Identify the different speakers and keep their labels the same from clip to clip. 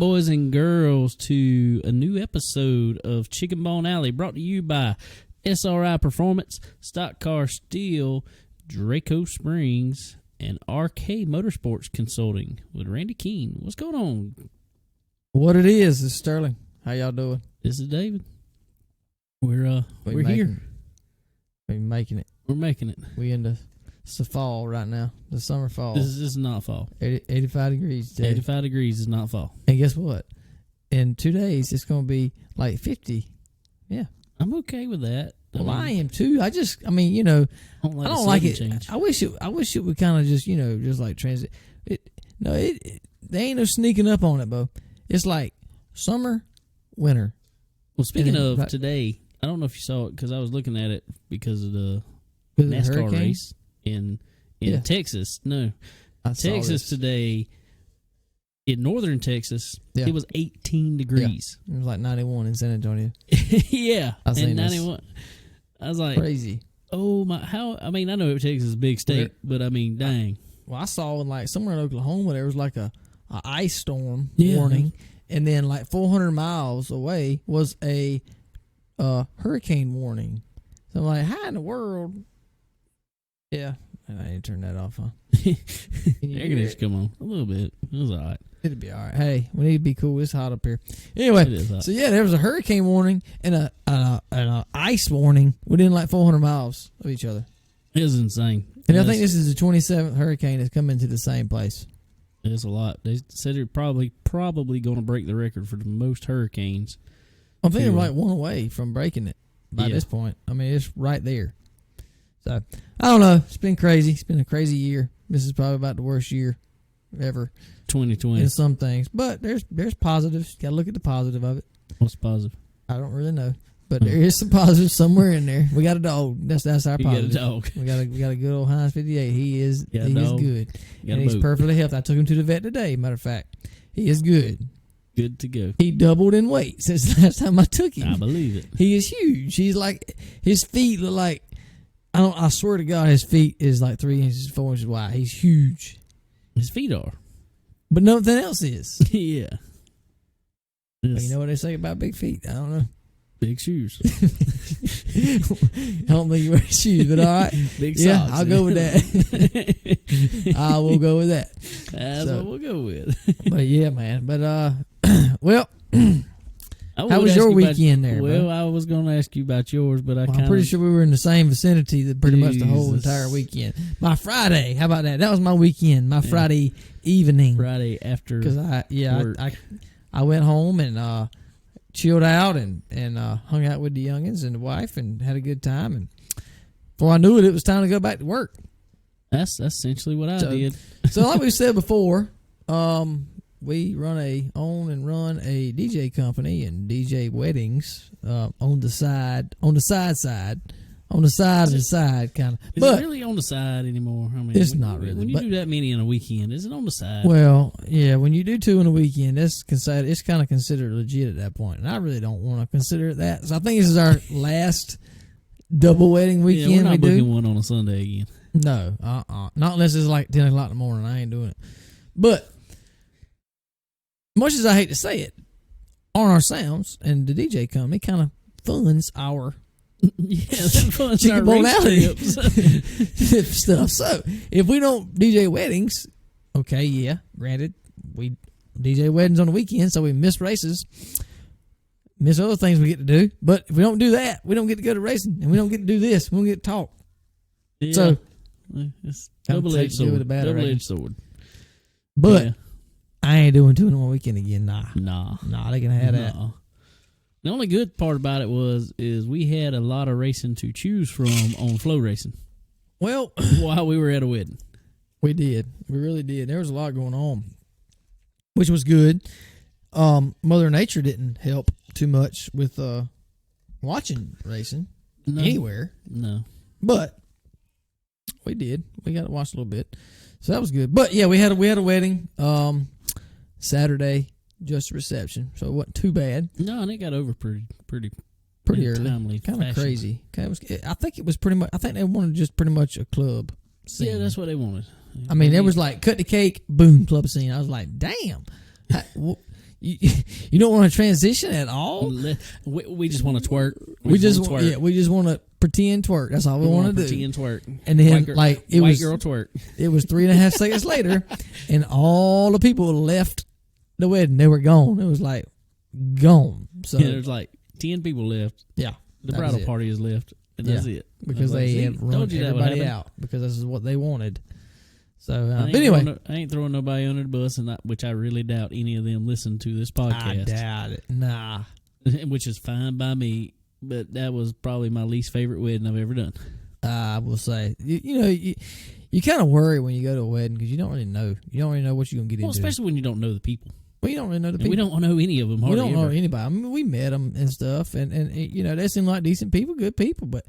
Speaker 1: boys and girls, to a new episode of Chicken Bone Alley, brought to you by SRI Performance, Stock Car Steel, Draco Springs, and RK Motorsports Consulting with Randy Keene. What's going on?
Speaker 2: What it is Sterling. How y'all doing?
Speaker 1: This is David. We're here.
Speaker 2: We're making it.
Speaker 1: We're making it.
Speaker 2: We in the fall right now. The summer fall.
Speaker 1: This is not fall.
Speaker 2: 85 degrees today.
Speaker 1: 85 degrees is not fall.
Speaker 2: And guess what? In 2 days, it's going to be like 50. Yeah.
Speaker 1: I'm okay with that.
Speaker 2: I am too. I don't like it.
Speaker 1: Change.
Speaker 2: I wish it would kind of just, just like transit. There ain't no sneaking up on it, Bo. It's like summer, winter.
Speaker 1: Well, speaking of today, I don't know if you saw it because I was looking at it because of the NASCAR race in Texas. No, Texas today. In northern Texas, it was 18 degrees.
Speaker 2: Yeah. It was like 91 in San Antonio.
Speaker 1: Yeah, and 91. I was like,
Speaker 2: crazy.
Speaker 1: Oh my! How? I mean, I know Texas is a big state, but I mean, dang.
Speaker 2: Well, I saw in like somewhere in Oklahoma there was like a ice storm warning, and then like 400 miles away was a hurricane warning. So I'm like, how in the world? Yeah, I need to turn that off, huh?
Speaker 1: Air conditioning come on a little bit. It was all right.
Speaker 2: It'll be all right. Hey, we need to be cool. It's hot up here. Anyway, so yeah, there was a hurricane warning and a ice warning within like 400 miles of each other.
Speaker 1: It was insane.
Speaker 2: And I think this is the 27th hurricane that's come into the same place.
Speaker 1: It's a lot. They said they're probably going to break the record for the most hurricanes.
Speaker 2: I think they're like one away from breaking it by this point. I mean, it's right there. So, I don't know. It's been crazy. It's been a crazy year. This is probably about the worst year ever.
Speaker 1: 2020.
Speaker 2: In some things. But there's positives. Got to look at the positive of it.
Speaker 1: What's positive?
Speaker 2: I don't really know. But there is some positives somewhere in there. We got a dog. That's our positive.
Speaker 1: Got a dog.
Speaker 2: We got a good old Heinz 58. He is good. And he's
Speaker 1: boot.
Speaker 2: perfectly healthy. I took him to the vet today, matter of fact. He is good.
Speaker 1: Good to go.
Speaker 2: He doubled in weight since the last time I took him.
Speaker 1: I believe it.
Speaker 2: He is huge. He's like, his feet look like, I swear to God, his feet is like 3 inches, 4 inches wide. He's huge.
Speaker 1: His feet are.
Speaker 2: But nothing else is.
Speaker 1: Yeah.
Speaker 2: But you know what they say about big feet? I don't know.
Speaker 1: Big shoes.
Speaker 2: I don't think you wear shoes, but all right.
Speaker 1: Big socks.
Speaker 2: Yeah, I'll go with that. I will go with that.
Speaker 1: That's what we'll go with.
Speaker 2: But yeah, man. But well,
Speaker 1: how
Speaker 2: was your weekend there?
Speaker 1: Well,
Speaker 2: bro?
Speaker 1: I was going to ask you about yours, but
Speaker 2: I'm pretty sure we were in the same vicinity pretty much the whole entire weekend. My Friday, how about that? That was my weekend. My Friday evening.
Speaker 1: Friday after.
Speaker 2: Because I went home and chilled out and hung out with the youngins and the wife and had a good time. And before I knew it, it was time to go back to work.
Speaker 1: That's essentially what I did.
Speaker 2: So like we said before, we own and run a DJ company and DJ weddings on the side of the side kind of.
Speaker 1: Is it really on the side anymore? I mean,
Speaker 2: it's not really.
Speaker 1: When you do that many in a weekend, is it on the side?
Speaker 2: Well, yeah, when you do 2 in a weekend, it's kind of considered legit at that point, and I really don't want to consider it that. So I think this is our last double wedding weekend.
Speaker 1: Yeah, we're not booking one on a Sunday again.
Speaker 2: No, not unless it's like 10 o'clock in the morning. I ain't doing it. But much as I hate to say it, On Our Sounds and the DJ company kind of funds our
Speaker 1: Chicken Bone Alley
Speaker 2: stuff. So if we don't DJ weddings, okay, yeah, granted, we DJ weddings on the weekend, so we miss races, miss other things we get to do. But if we don't do that, we don't get to go to racing, and we don't get to do this. We don't get to talk.
Speaker 1: Yeah.
Speaker 2: So
Speaker 1: it's double-edged sword.
Speaker 2: Double-edged
Speaker 1: sword.
Speaker 2: But I ain't doing 2 in 1 weekend again. Nah, they can have that.
Speaker 1: The only good part about it is we had a lot of racing to choose from on flow racing.
Speaker 2: Well,
Speaker 1: while we were at a wedding,
Speaker 2: we did. We really did. There was a lot going on, which was good. Mother Nature didn't help too much with watching racing anywhere.
Speaker 1: No,
Speaker 2: but we did. We got to watch a little bit, so that was good. But yeah, we had a wedding Saturday. Just a reception, so it wasn't too bad.
Speaker 1: No, and it got over pretty
Speaker 2: early. Kind of crazy. I think it was pretty much. I think they wanted just pretty much a club scene.
Speaker 1: Yeah, that's what they wanted.
Speaker 2: I mean, it was like cut the cake, boom, club scene. I was like, damn. You don't want to transition at all.
Speaker 1: We just want to twerk.
Speaker 2: We just want to pretend twerk. That's all we want to do.
Speaker 1: Pretend twerk.
Speaker 2: And then
Speaker 1: white girl twerk.
Speaker 2: It was 3.5 seconds later, and all the people left the wedding. They were gone. It was like gone. So
Speaker 1: there's like 10 people left.
Speaker 2: Yeah,
Speaker 1: the bridal party is left, and that's it.
Speaker 2: Because they have run everybody out because this is what they wanted. So, but anyway,
Speaker 1: I ain't throwing nobody under the bus, which I really doubt any of them listen to this podcast.
Speaker 2: I doubt it. Nah,
Speaker 1: which is fine by me. But that was probably my least favorite wedding I've ever done.
Speaker 2: I will say, you kind of worry when you go to a wedding because you don't really know. You don't really know what you're gonna get into.
Speaker 1: Especially when you don't know the people.
Speaker 2: Well, you don't really know the people.
Speaker 1: We don't know any of them.
Speaker 2: We don't know anybody. I mean, we met them and stuff, and they seem like decent people, good people. But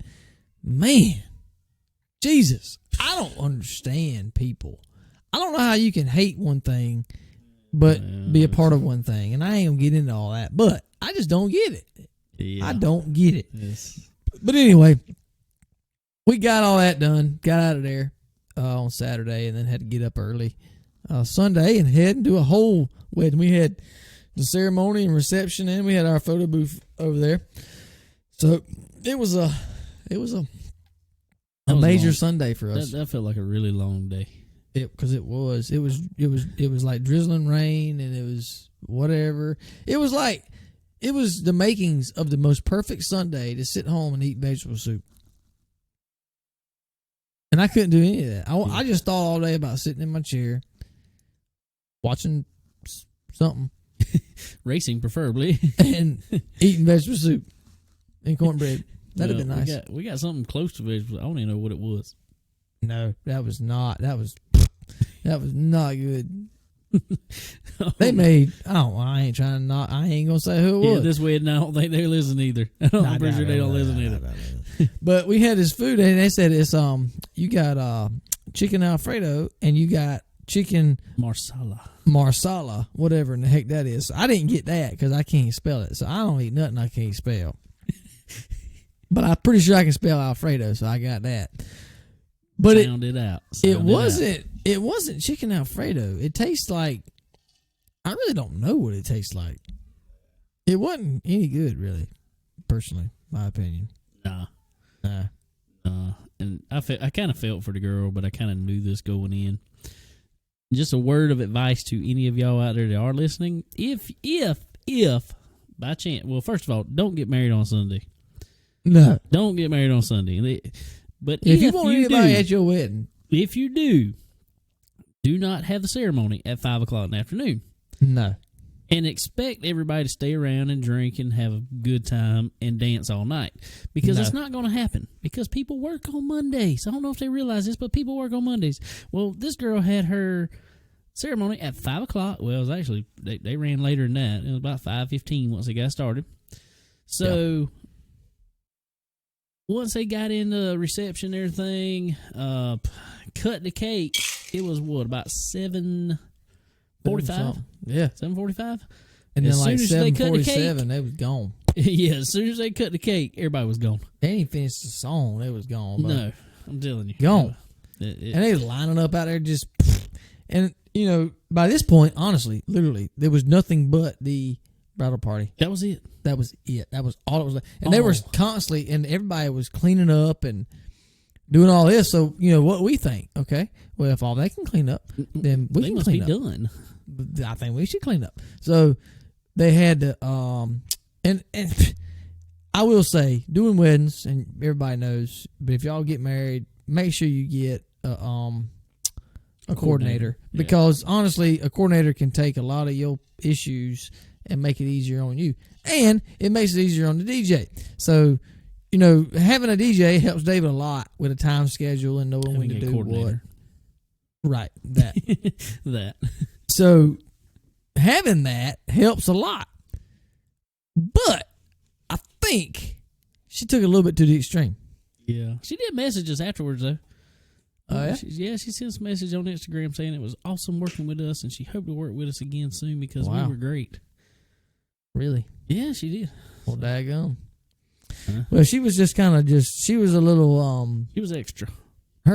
Speaker 2: man, Jesus, I don't understand people. I don't know how you can hate one thing, but be a part of one thing. And I ain't gonna get into all that, but I just don't get it.
Speaker 1: Yeah.
Speaker 2: I don't get it.
Speaker 1: Yes.
Speaker 2: But anyway, we got all that done. Got out of there on Saturday, and then had to get up early Sunday and head and do a whole wedding. We had the ceremony and reception, and we had our photo booth over there. So it was a major Sunday for us.
Speaker 1: That felt like a really long day.
Speaker 2: Because it was like drizzling rain, and it was whatever. It was the makings of the most perfect Sunday to sit home and eat vegetable soup. And I couldn't do any of that. I just thought all day about sitting in my chair, watching something.
Speaker 1: Racing, preferably.
Speaker 2: And eating vegetable soup and cornbread. That'd have been nice.
Speaker 1: We got something close to vegetables. I don't even know what it was.
Speaker 2: No, that was not good. They made. I ain't gonna say who it was.
Speaker 1: This wedding, I don't think they listen either. I'm pretty sure they don't listen either.
Speaker 2: But we had this food, and they said it's you got chicken Alfredo, and you got chicken marsala, whatever in the heck that is. So I didn't get that because I can't spell it. So I don't eat nothing I can't spell. But I'm pretty sure I can spell Alfredo, so I got that. But it wasn't chicken Alfredo. It tastes like, I really don't know what it tastes like. It wasn't any good, really, personally, my opinion.
Speaker 1: Nah. And I kind of felt for the girl, but I kind of knew this going in. Just a word of advice to any of y'all out there that are listening. If by chance, well, first of all, don't get married on Sunday.
Speaker 2: No.
Speaker 1: Don't get married on Sunday. But
Speaker 2: if you want anybody at your wedding,
Speaker 1: if you do not have the ceremony at 5 o'clock in the afternoon.
Speaker 2: No.
Speaker 1: And expect everybody to stay around and drink and have a good time and dance all night. Because it's not going to happen. Because people work on Mondays. I don't know if they realize this, but people work on Mondays. Well, this girl had her ceremony at 5 o'clock. Well, it was actually, they ran later than that. It was about 5:15 once they got started. So... Yeah. Once they got into reception and everything, cut the cake, it was about 7:45?
Speaker 2: Yeah.
Speaker 1: 7:45?
Speaker 2: And then like 7:47, they was gone.
Speaker 1: Yeah, as soon as they cut the cake, everybody was gone.
Speaker 2: They didn't finish the song. They was gone.
Speaker 1: No, I'm telling you.
Speaker 2: Gone. And they was lining up out there just... And, by this point, honestly, literally, there was nothing but the bridal party.
Speaker 1: That was it.
Speaker 2: That was it. That was all it was. And they were constantly, and everybody was cleaning up and doing all this. So, what we think, okay, well, if all they can clean up, then we can clean up. They must be done. I think we should clean up. So they had to, and I will say, doing weddings, and everybody knows, but if y'all get married, make sure you get a coordinator. Yeah. Because honestly, a coordinator can take a lot of your issues and make it easier on you. And it makes it easier on the DJ. So, having a DJ helps David a lot with a time schedule and knowing when to do what. Right, that.
Speaker 1: That.
Speaker 2: So, having that helps a lot. But I think she took it a little bit to the extreme.
Speaker 1: Yeah. She did message us afterwards, though.
Speaker 2: Oh,
Speaker 1: yeah? She sent us a message on Instagram saying it was awesome working with us and she hoped to work with us again soon because we were great.
Speaker 2: Really?
Speaker 1: Yeah, she did.
Speaker 2: Well, daggone. Huh? Well, she was just kind of she was a little...
Speaker 1: She was extra.
Speaker 2: She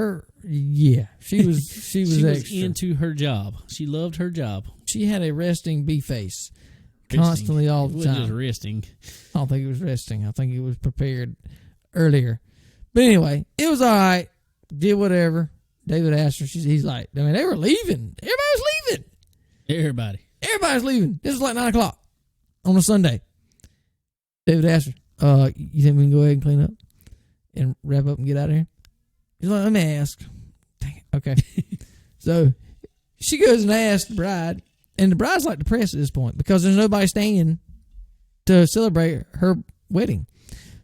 Speaker 2: was
Speaker 1: she was
Speaker 2: extra.
Speaker 1: into her job. She loved her job.
Speaker 2: She had a resting bee face. constantly all
Speaker 1: It
Speaker 2: the
Speaker 1: wasn't
Speaker 2: time.
Speaker 1: just resting.
Speaker 2: I don't think it was resting. I think it was prepared earlier. But anyway, it was all right. Did whatever. David asked her. He's like, I mean, they were leaving. Everybody was leaving. Everybody's leaving. This was like 9 o'clock on a Sunday. David asked her, you think we can go ahead and clean up and wrap up and get out of here? He's like, let me ask. Dang it. Okay. So she goes and asks the bride, and the bride's like depressed at this point because there's nobody staying to celebrate her wedding.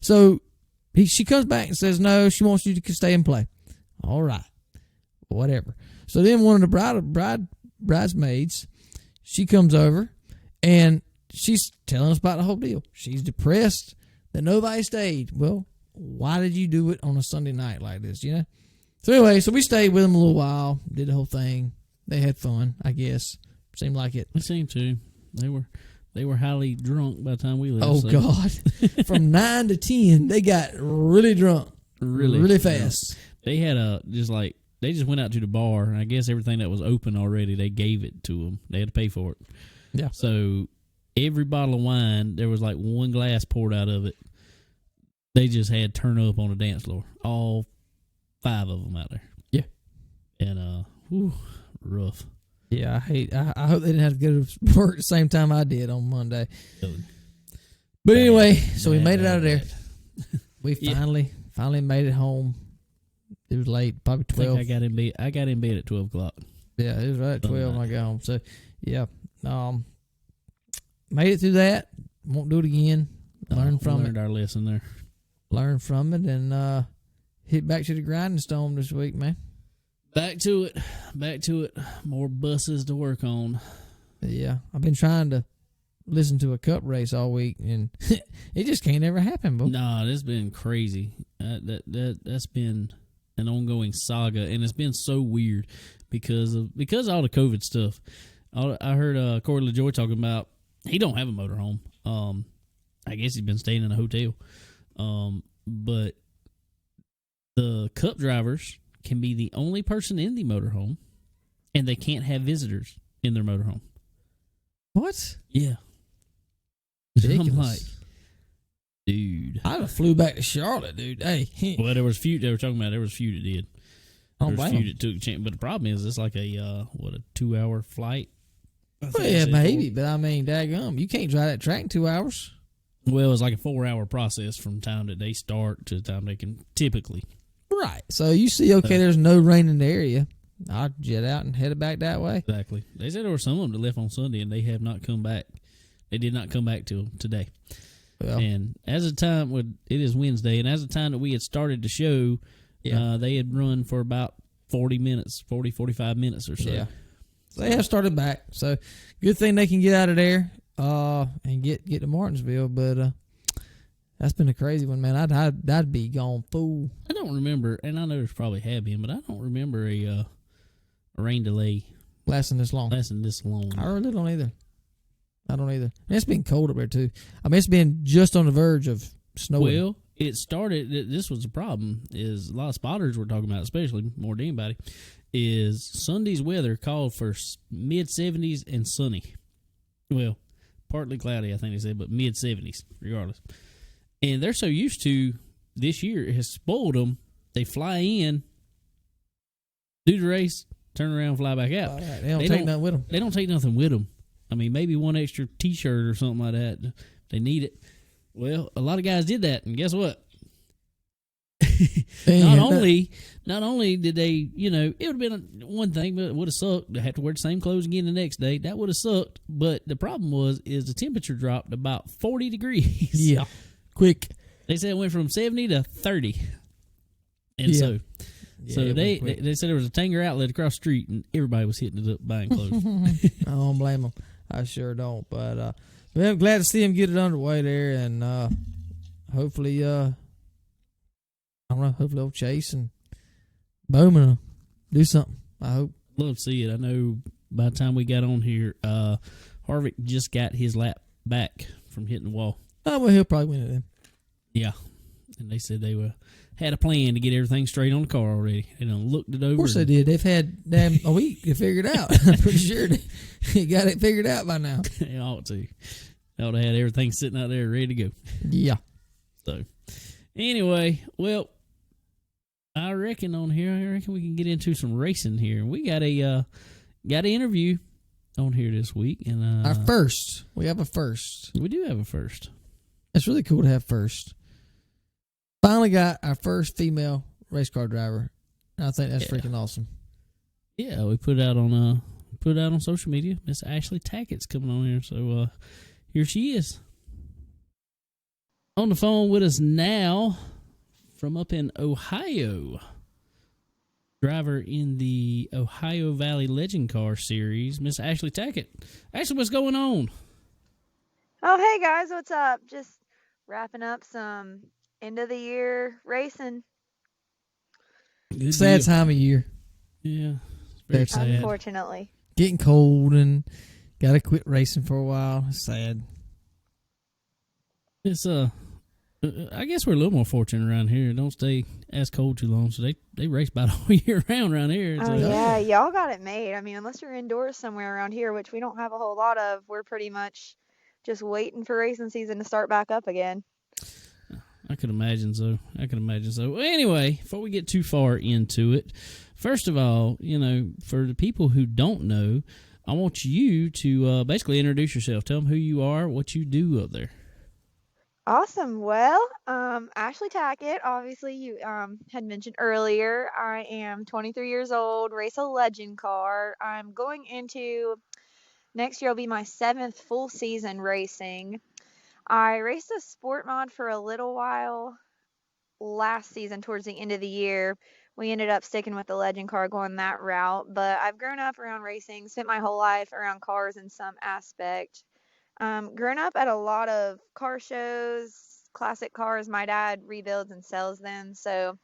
Speaker 2: So she comes back and says, no, she wants you to stay and play. All right. Whatever. So then one of the bridesmaids, she comes over and she's telling us about the whole deal. She's depressed that nobody stayed. Well, why did you do it on a Sunday night like this, you know? So anyway, we stayed with them a little while, did the whole thing. They had fun, I guess. Seemed like it.
Speaker 1: It seemed to. They were highly drunk by the time we left.
Speaker 2: Oh,
Speaker 1: so.
Speaker 2: God. From 9 to 10, they got really drunk. Really fast.
Speaker 1: They had they just went out to the bar, and I guess everything that was open already, they gave it to them. They had to pay for it.
Speaker 2: Yeah.
Speaker 1: So every bottle of wine, there was like one glass poured out of it. They just had turn up on the dance floor. All 5 of them out there.
Speaker 2: Yeah.
Speaker 1: And, rough.
Speaker 2: Yeah, I hope they didn't have to go to work at the same time I did on Monday. But anyway, so we made it out of there. We finally made it home. It was late, probably 12.
Speaker 1: I got in bed at 12 o'clock.
Speaker 2: Yeah, it was right at 12 when I got home. So, yeah. Made it through that. Won't do it again.
Speaker 1: Learned our lesson there.
Speaker 2: Learn from it and hit back to the grinding stone this week, man.
Speaker 1: Back to it. More buses to work on.
Speaker 2: Yeah, I've been trying to listen to a cup race all week, and it just can't ever happen, bro.
Speaker 1: Nah, that's been crazy. That's been an ongoing saga, and it's been so weird because of all the COVID stuff. I heard Corey LaJoy talking about he don't have a motorhome. I guess he's been staying in a hotel. But the cup drivers can be the only person in the motorhome, and they can't have visitors in their motorhome.
Speaker 2: What?
Speaker 1: Yeah.
Speaker 2: Ridiculous.
Speaker 1: I'm like, dude.
Speaker 2: I flew back to Charlotte, dude. Hey.
Speaker 1: Well, there was a few they were talking about. There was a few that did.
Speaker 2: I
Speaker 1: There
Speaker 2: don't
Speaker 1: was a
Speaker 2: blame
Speaker 1: few that took a chance. But the problem is, it's like a 2-hour flight.
Speaker 2: Well, yeah, maybe. But I mean, daggum, you can't drive that track in 2 hours.
Speaker 1: Well, it's like a 4-hour process from the time that they start to the time they can typically.
Speaker 2: Right. So you see, okay, there's no rain in the area. I'll jet out and head back that way.
Speaker 1: Exactly. They said there were some of them that left on Sunday, and they have not come back. They did not come back till today.
Speaker 2: Well,
Speaker 1: and as the time it is Wednesday, and as the time that we had started the show, they had run for about 45 minutes or so.
Speaker 2: Yeah. So they have started back. So good thing they can get out of there and get to Martinsville. But that's been a crazy one, man. I'd be gone fool.
Speaker 1: I don't remember, and I know there's probably have been, but I don't remember a rain delay
Speaker 2: lasting this long.
Speaker 1: I
Speaker 2: really don't either. I don't either. And it's been cold up there too. I mean, it's been just on the verge of snowing.
Speaker 1: Well, it started. This was the problem. Is a lot of spotters were talking about, especially more than anybody, is Sunday's weather called for mid-70s and sunny. Well, partly cloudy, I think they said, but mid-70s regardless. And they're so used to this year, it has spoiled them. They fly in, do the race, turn around, fly back out.
Speaker 2: Right. They don't take nothing with them.
Speaker 1: They don't take nothing with them. I mean, maybe one extra T-shirt or something like that. They need it. Well, a lot of guys did that, and guess what? Not only did they, it would have been one thing, but it would have sucked to have to wear the same clothes again the next day. That would have sucked. But the problem is the temperature dropped about 40 degrees.
Speaker 2: Yeah, quick.
Speaker 1: They said it went from 70 to 30. And so they said there was a Tanger outlet across the street, and everybody was hitting it up buying clothes.
Speaker 2: I don't blame them. I sure don't. But I'm glad to see him get it underway there, and hopefully, I don't know. Hopefully, they'll Chase and Bowman will do something. I hope.
Speaker 1: Love to see it. I know by the time we got on here, Harvick just got his lap back from hitting the wall.
Speaker 2: Oh, well, he'll probably win it then.
Speaker 1: Yeah. And they said they had a plan to get everything straight on the car already. They done looked it over.
Speaker 2: Of course they did. They've had a week to figure it out. I'm pretty sure they got it figured out by now.
Speaker 1: They ought to. I ought to have everything sitting out there ready to go.
Speaker 2: Yeah.
Speaker 1: So, anyway, well, I reckon we can get into some racing here. We got an interview on here this week, and
Speaker 2: our first. We have a first.
Speaker 1: We do have a first.
Speaker 2: It's really cool to have first. Finally got our first female race car driver. I think that's freaking awesome.
Speaker 1: Yeah, we put it out on social media. Miss Ashley Tackett's coming on here, so here she is. On the phone with us now from up in Ohio. Driver in the Ohio Valley Legend Car Series, Miss Ashley Tackett. Ashley, what's going on?
Speaker 3: Oh, hey guys, what's up? Just wrapping up some end of the year racing.
Speaker 2: Good sad deal. Time of year.
Speaker 1: Yeah, very sad.
Speaker 3: Unfortunately,
Speaker 2: getting cold and got to quit racing for a while. It's sad.
Speaker 1: It's I guess we're a little more fortunate around here. It don't stay as cold too long, so they race about all year round around here.
Speaker 3: Oh, yeah, y'all got it made. I mean, unless you're indoors somewhere around here, which we don't have a whole lot of, we're pretty much just waiting for racing season to start back up again.
Speaker 1: I could imagine so. Well, anyway, before we get too far into it, first of all, for the people who don't know, I want you to basically introduce yourself. Tell them who you are, what you do up there.
Speaker 3: Awesome. Well, Ashley Tackett, obviously you had mentioned earlier. I am 23 years old, race a legend car. I'm going into next year will be my 7th full season racing. I raced a sport mod for a little while last season towards the end of the year. We ended up sticking with the legend car, going that route, but I've grown up around racing, spent my whole life around cars in some aspect. Grown up at a lot of car shows, classic cars. My dad rebuilds and sells them, so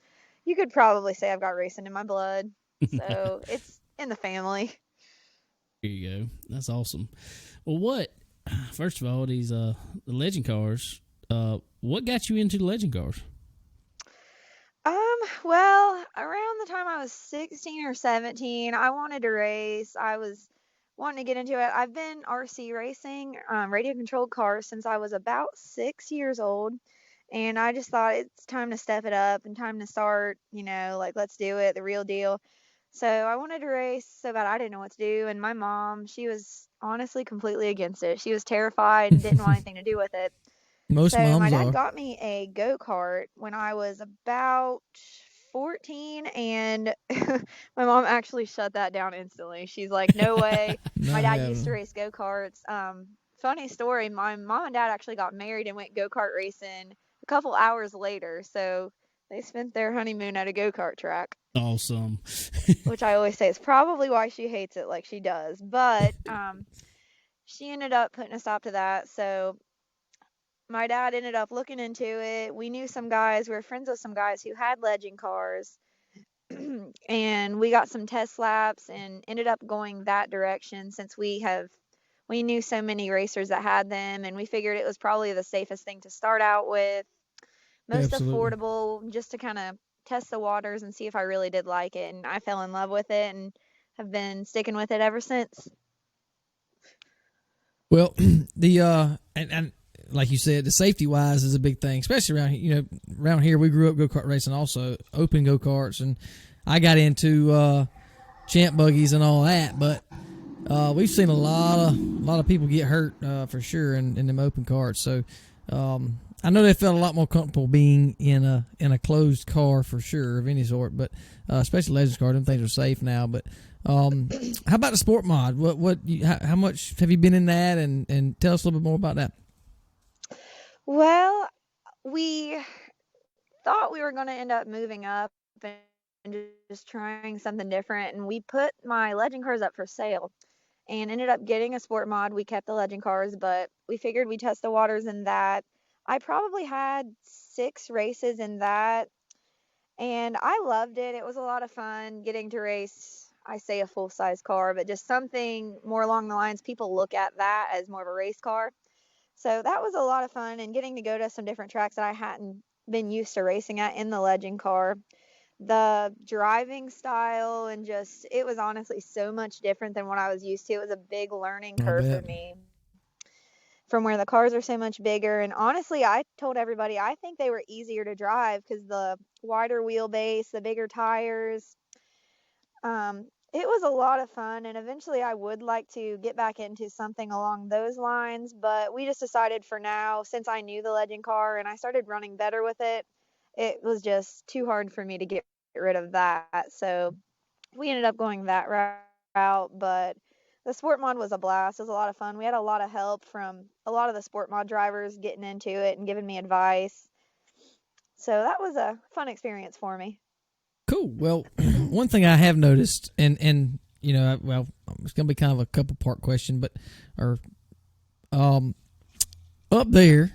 Speaker 3: you could probably say I've got racing in my blood. So it's in the family.
Speaker 1: Here you go. That's awesome. Well, first of all, these the legend cars. What got you into the legend cars?
Speaker 3: Well, around the time I was 16 or 17, I wanted to race. I was wanting to get into it. I've been RC racing, radio controlled cars since I was about 6 years old. And I just thought it's time to step it up and time to start, let's do it, the real deal. So I wanted to race so bad I didn't know what to do. And my mom, she was honestly completely against it. She was terrified and didn't want anything to do with it.
Speaker 2: Most moms
Speaker 3: my dad
Speaker 2: are.
Speaker 3: got me a go-kart when I was about 14, and my mom actually shut that down instantly. She's like, no way. My dad used to race go-karts. Funny story, my mom and dad actually got married and went go-kart racing a couple hours later. So they spent their honeymoon at a go-kart track.
Speaker 1: Awesome.
Speaker 3: Which I always say is probably why she hates it like she does. But she ended up putting a stop to that. So my dad ended up looking into it. We knew some guys, we were friends with some guys who had legend cars. And we got some test laps and ended up going that direction since we knew so many racers that had them, and we figured it was probably the safest thing to start out with. Most affordable, just to kind of test the waters and see if I really did like it. And I fell in love with it and have been sticking with it ever since.
Speaker 2: Well, and like you said, the safety wise is a big thing, especially around here. Around here we grew up go-kart racing, also open go-karts, and I got into champ buggies and all that. But we've seen a lot of people get hurt for sure in them open karts. So I know they felt a lot more comfortable being in a closed car for sure of any sort, but especially Legends car, them things are safe now. But how about the sport mod? How much have you been in that? And tell us a little bit more about that.
Speaker 3: Well, we thought we were going to end up moving up and just trying something different, and we put my legend cars up for sale and ended up getting a sport mod. We kept the legend cars, but we figured we'd test the waters in that. I probably had 6 races in that, and I loved it. It was a lot of fun getting to race, I say a full-size car, but just something more along the lines, people look at that as more of a race car. So that was a lot of fun, and getting to go to some different tracks that I hadn't been used to racing at in the legend car. The driving style and just, it was honestly so much different than what I was used to. It was a big learning curve for me. from where the cars are so much bigger. And honestly, I told everybody I think they were easier to drive because the wider wheelbase, the bigger tires. It was a lot of fun, and eventually I would like to get back into something along those lines, but we just decided for now, since I knew the legend car and I started running better with it, it was just too hard for me to get rid of that. So we ended up going that route, but the sport mod was a blast. It was a lot of fun. We had a lot of help from a lot of the sport mod drivers getting into it and giving me advice. So that was a fun experience for me.
Speaker 2: Cool. Well, one thing I have noticed, and you know, well, it's going to be kind of a couple part question, but up there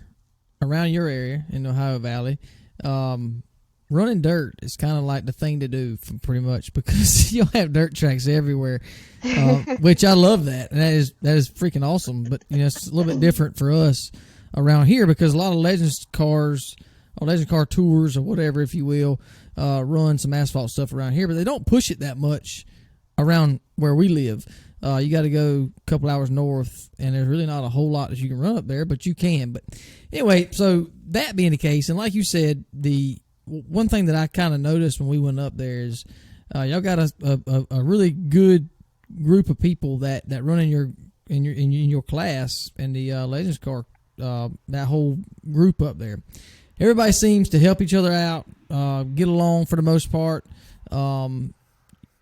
Speaker 2: around your area in the Ohio Valley, running dirt is kind of like the thing to do, pretty much, because you'll have dirt tracks everywhere, which I love that, and that is freaking awesome. But you know, it's a little bit different for us around here because a lot of Legends cars, or Legend car tours, or whatever, if you will, run some asphalt stuff around here, but they don't push it that much around where we live. You got to go a couple hours north, and there's really not a whole lot that you can run up there, but you can. But anyway, so that being the case, and like you said, the one thing that I kind of noticed when we went up there is y'all got a really good group of people that run in your class and the Legends car, that whole group up there. Everybody seems to help each other out, get along for the most part, and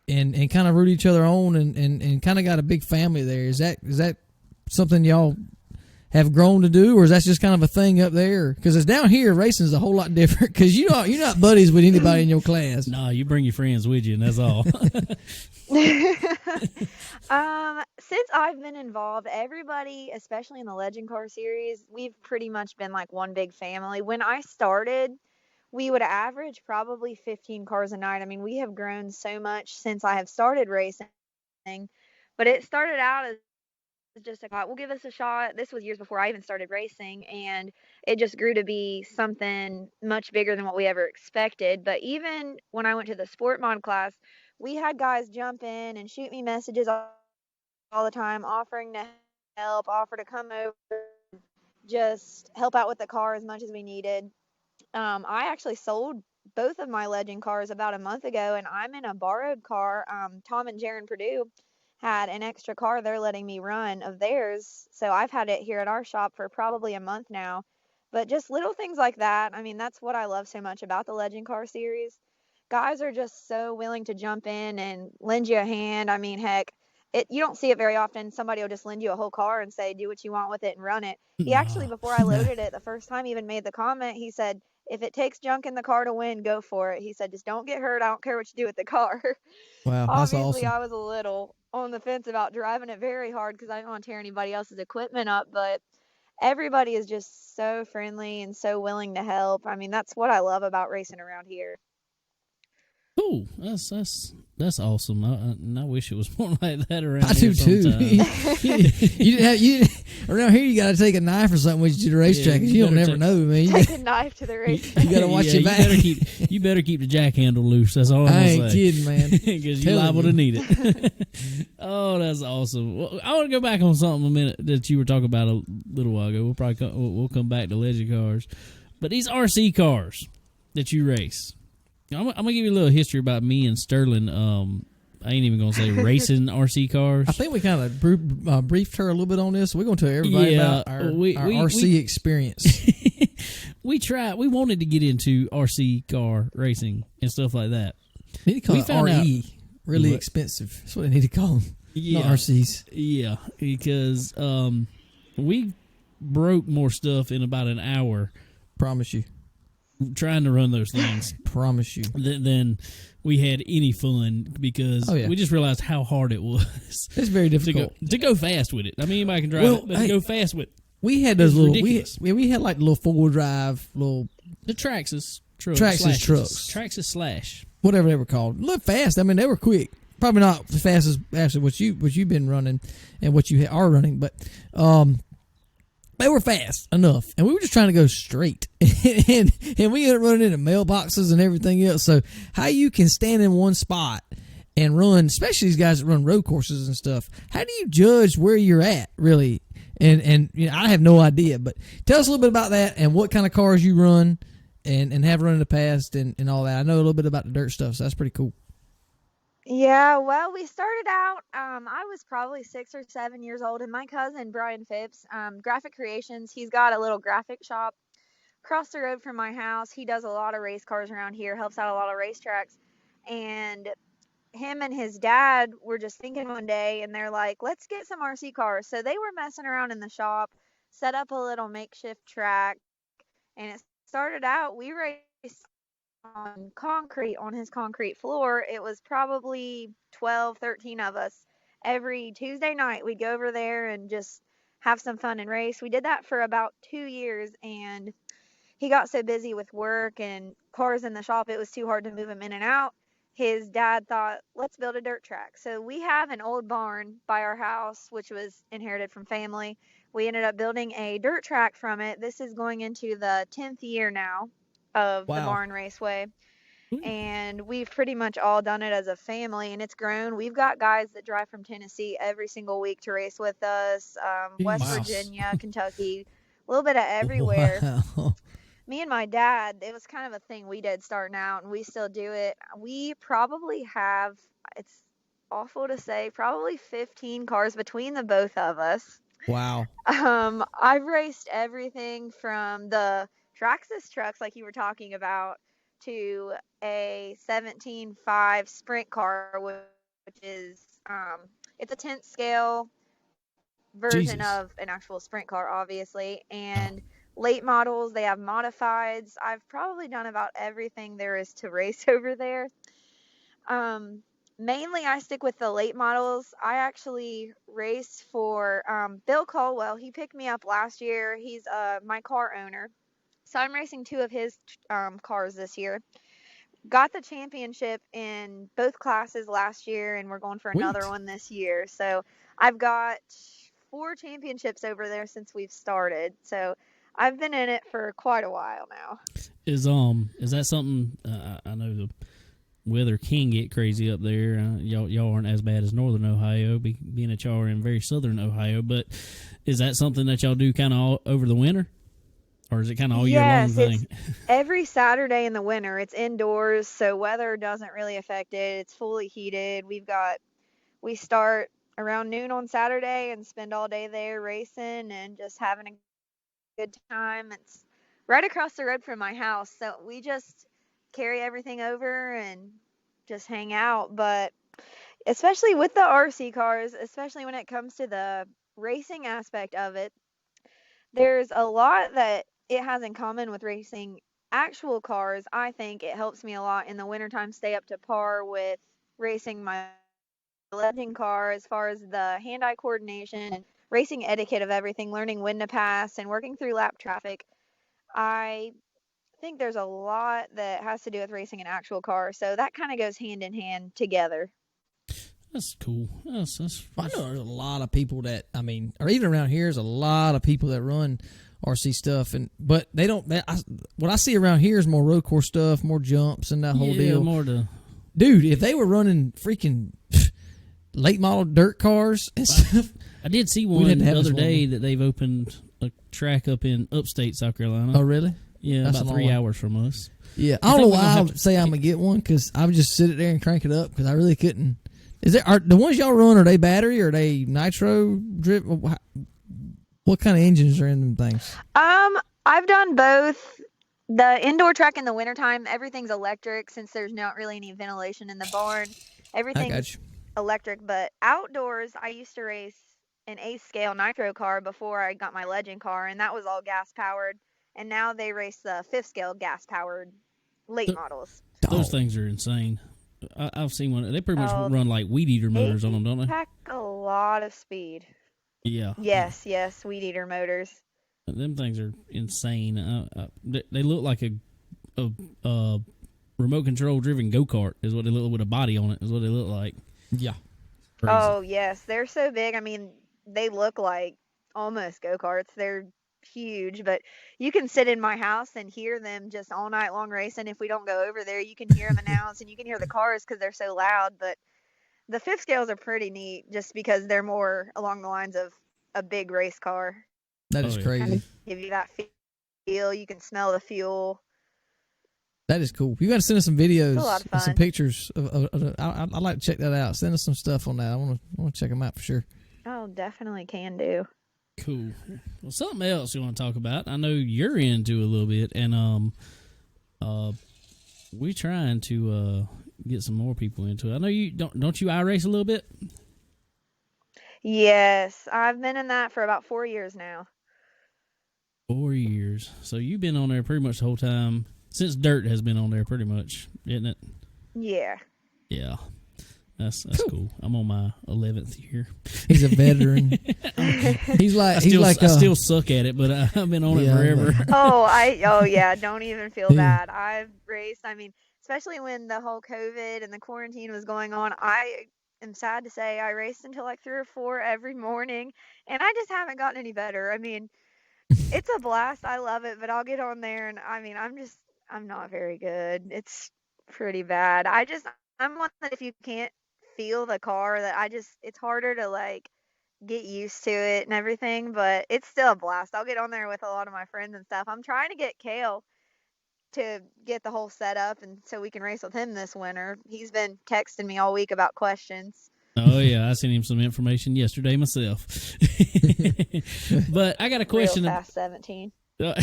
Speaker 2: kind of root each other on, and kind of got a big family there. Is that something y'all have grown to do, or is that just kind of a thing up there? Because it's down here, racing is a whole lot different. Because you're not buddies with anybody in your class.
Speaker 1: No, you bring your friends with you, and that's all.
Speaker 3: Since I've been involved, everybody, especially in the Legend Car series, we've pretty much been like one big family. When I started, we would average probably 15 cars a night. I mean, we have grown so much since I have started racing, but it started out as just we'll give this a shot. This was years before I even started racing, and it just grew to be something much bigger than what we ever expected. But even when I went to the sport mod class, we had guys jump in and shoot me messages all the time, offering to help, offer to come over, just help out with the car as much as we needed. I actually sold both of my Legend cars about a month ago, and I'm in a borrowed car. Tom and Jaron Purdue had an extra car they're letting me run of theirs, so I've had it here at our shop for probably a month now. But just little things like that, I mean, that's what I love so much about the Legend car series. Guys are just so willing to jump in and lend you a hand. I mean, heck, you don't see it very often. Somebody will just lend you a whole car and say, do what you want with it and run it. He actually, before I loaded it, the first time even made the comment, he said, if it takes junk in the car to win, go for it. He said, just don't get hurt. I don't care what you do with the car.
Speaker 2: Wow, that's
Speaker 3: Obviously,
Speaker 2: awesome.
Speaker 3: I was a little on the fence about driving it very hard because I didn't want to tear anybody else's equipment up, but everybody is just so friendly and so willing to help. I mean, that's what I love about racing around here.
Speaker 1: Cool. That's awesome. I wish it was more like that around
Speaker 2: I
Speaker 1: here
Speaker 2: do too. Around here you got to take a knife or something with you to the racetrack.
Speaker 1: Yeah,
Speaker 2: you don't never know, man.
Speaker 3: Take a knife to the racetrack.
Speaker 2: You got to watch your back.
Speaker 1: You better keep the jack handle loose. That's all I'm
Speaker 2: I
Speaker 1: gonna
Speaker 2: ain't
Speaker 1: say.
Speaker 2: kidding, man.
Speaker 1: Because you're liable to need it. Oh, that's awesome. Well, I want to go back on something a minute that you were talking about a little while ago. We'll come back to Legend cars, but these RC cars that you race. I'm gonna give you a little history about me and Sterling. I ain't even gonna say racing RC cars.
Speaker 2: I think we kind of briefed her a little bit on this. We're gonna tell everybody about our RC experience.
Speaker 1: We wanted to get into RC car racing and stuff like that.
Speaker 2: They need to call it RE. Really
Speaker 1: what?
Speaker 2: Expensive. That's what they need to call them.
Speaker 1: Yeah,
Speaker 2: not RCs.
Speaker 1: Yeah, because we broke more stuff in about an hour.
Speaker 2: Promise you.
Speaker 1: Trying to run those things.
Speaker 2: Promise you.
Speaker 1: Then we had any fun because we just realized how hard it was.
Speaker 2: It's very difficult
Speaker 1: to go fast with it. I mean, anybody can drive it, but to go fast with it.
Speaker 2: We had those little. We had like little 4-wheel-drive little.
Speaker 1: The Traxxas trucks. Traxxas Slash.
Speaker 2: Whatever they were called. Look fast. I mean, they were quick. Probably not as fast as actually what you've been running and what you are running, but they were fast enough, and we were just trying to go straight, and we ended up running into mailboxes and everything else. So how you can stand in one spot and run, especially these guys that run road courses and stuff, how do you judge where you're at, really? And I have no idea. But tell us a little bit about that and what kind of cars you run and have run in the past and all that. I know a little bit about the dirt stuff, so that's pretty cool.
Speaker 3: Yeah, well, we started out, I was probably 6 or 7 years old, and my cousin, Brian Phipps, Graphic Creations, he's got a little graphic shop across the road from my house. He does a lot of race cars around here, helps out a lot of racetracks. And him and his dad were just thinking one day, and they're like, let's get some RC cars. So they were messing around in the shop, set up a little makeshift track, and it started out, we raced on concrete, on his concrete floor. It was probably 12, 13 of us. Every Tuesday night, we'd go over there and just have some fun and race. We did that for about 2 years, and he got so busy with work and cars in the shop, it was too hard to move him in and out. His dad thought, let's build a dirt track. So we have an old barn by our house, which was inherited from family. We ended up building a dirt track from it. This is going into the 10th year now of the
Speaker 2: Wow.
Speaker 3: barn raceway. And we've pretty much all done it as a family, and it's grown. We've got guys that drive from Tennessee every single week to race with us, West
Speaker 2: Wow.
Speaker 3: Virginia, Kentucky, a little bit of everywhere.
Speaker 2: Wow.
Speaker 3: Me and my dad, it was kind of a thing we did starting out, and we still do it. We probably have, it's awful to say, probably 15 cars between the both of us.
Speaker 2: Wow.
Speaker 3: I've raced everything from the Traxxas trucks, like you were talking about, to a 17.5 sprint car, which is it's a 10th scale version
Speaker 2: Jesus.
Speaker 3: of an actual sprint car, obviously.
Speaker 2: Oh.
Speaker 3: And late models, they have modifieds. I've probably done about everything there is to race over there. Mainly, I stick with the late models. I actually race for Bill Caldwell. He picked me up last year. He's my car owner. So I'm racing two of his cars this year. Got the championship in both classes last year, and we're going for another
Speaker 2: Sweet.
Speaker 3: one this year. So I've got 4 championships over there since we've started. So I've been in it for quite a while now.
Speaker 1: Is that something? I know the weather can get crazy up there. Y'all aren't as bad as Northern Ohio, being that y'all are in very Southern Ohio. But is that something that y'all do kind of all over the winter, or is it kind of all year long thing?
Speaker 3: It's every Saturday in the winter. It's indoors, so weather doesn't really affect it. It's fully heated. We start around noon on Saturday and spend all day there racing and just having a good time. It's right across the road from my house, so we just carry everything over and just hang out. But especially with the RC cars, especially when it comes to the racing aspect of it, there's a lot that it has in common with racing actual cars. I think it helps me a lot in the wintertime stay up to par with racing my legend car as far as the hand-eye coordination and racing etiquette of everything, learning when to pass and working through lap traffic. I think there's a lot that has to do with racing an actual car, so that kind of goes hand in hand together.
Speaker 1: That's cool.
Speaker 2: I know there's a lot of people that, or even around here, there's a lot of people that run RC stuff, but they don't. What I see around here is more road course stuff, more jumps, and that whole deal.
Speaker 1: More to.
Speaker 2: Dude, if they were running freaking late model dirt cars and stuff,
Speaker 1: I did see one the other day that they've opened a track up in upstate South Carolina.
Speaker 2: Oh, really?
Speaker 1: Yeah, that's about 3 hours from us.
Speaker 2: Yeah, I don't know why I would say I'm gonna get one, because I would just sit it there and crank it up, because I really couldn't. Are the ones y'all run, are they battery or are they nitro drip? What kind of engines are in them things?
Speaker 3: I've done both. The indoor track in the wintertime, everything's electric since there's not really any ventilation in the barn. Everything's electric, but outdoors, I used to race an 8th scale nitro car before I got my legend car, and that was all gas powered. And now they race the 5th scale gas powered late models.
Speaker 1: Those things are insane. I've seen one. They pretty much run like weed eater motors on them, don't they?
Speaker 3: Pack a lot of speed.
Speaker 1: Yeah.
Speaker 3: Yes, weed eater motors.
Speaker 1: Them things are insane. They look like a remote control driven go kart. Is what they look with a body on it. Is what they look like.
Speaker 2: Yeah.
Speaker 1: Crazy.
Speaker 3: Oh yes, they're so big. I mean, they look like almost go karts. They're huge, but you can sit in my house and hear them just all night long racing. If we don't go over there, you can hear them announce, and you can hear the cars because they're so loud. But the 5th scales are pretty neat just because they're more along the lines of a big race car.
Speaker 2: That
Speaker 1: Oh,
Speaker 2: is
Speaker 1: yeah.
Speaker 2: crazy.
Speaker 3: Kind of give you that feel. You can smell the fuel.
Speaker 2: That is cool. You got to send us some videos
Speaker 3: It's a lot of
Speaker 2: and some
Speaker 3: fun.
Speaker 2: pictures. I'd like to check that out. Send us some stuff on that. I want to check them out for sure.
Speaker 3: Oh, definitely can do.
Speaker 1: Cool. Well, something else you want to talk about? I know you're into a little bit, and we're trying to get some more people into it. I know you don't you iRace a little bit?
Speaker 3: Yes, I've been in that for about 4 years now.
Speaker 1: 4 years. So you've been on there pretty much the whole time since Dirt has been on there, pretty much, isn't it?
Speaker 3: Yeah.
Speaker 1: Yeah. That's cool. I'm on my 11th year.
Speaker 2: He's a veteran. he's like
Speaker 1: I still suck at it, but I've been on it forever.
Speaker 3: Oh yeah, don't even feel bad. I've raced, I mean, especially when the whole COVID and the quarantine was going on, I am sad to say I raced until like 3 or 4 every morning, and I just haven't gotten any better. I mean, it's a blast. I love it, but I'll get on there and I mean, I'm not very good. It's pretty bad. I'm one that if you can't feel the car, that it's harder to like get used to it and everything, but it's still a blast. I'll get on there with a lot of my friends and stuff. I'm trying to get Kale to get the whole setup and so we can race with him this winter. He's been texting me all week about questions.
Speaker 1: Oh yeah, I sent him some information yesterday myself. But I got a question.
Speaker 3: Real fast 17.
Speaker 1: Here we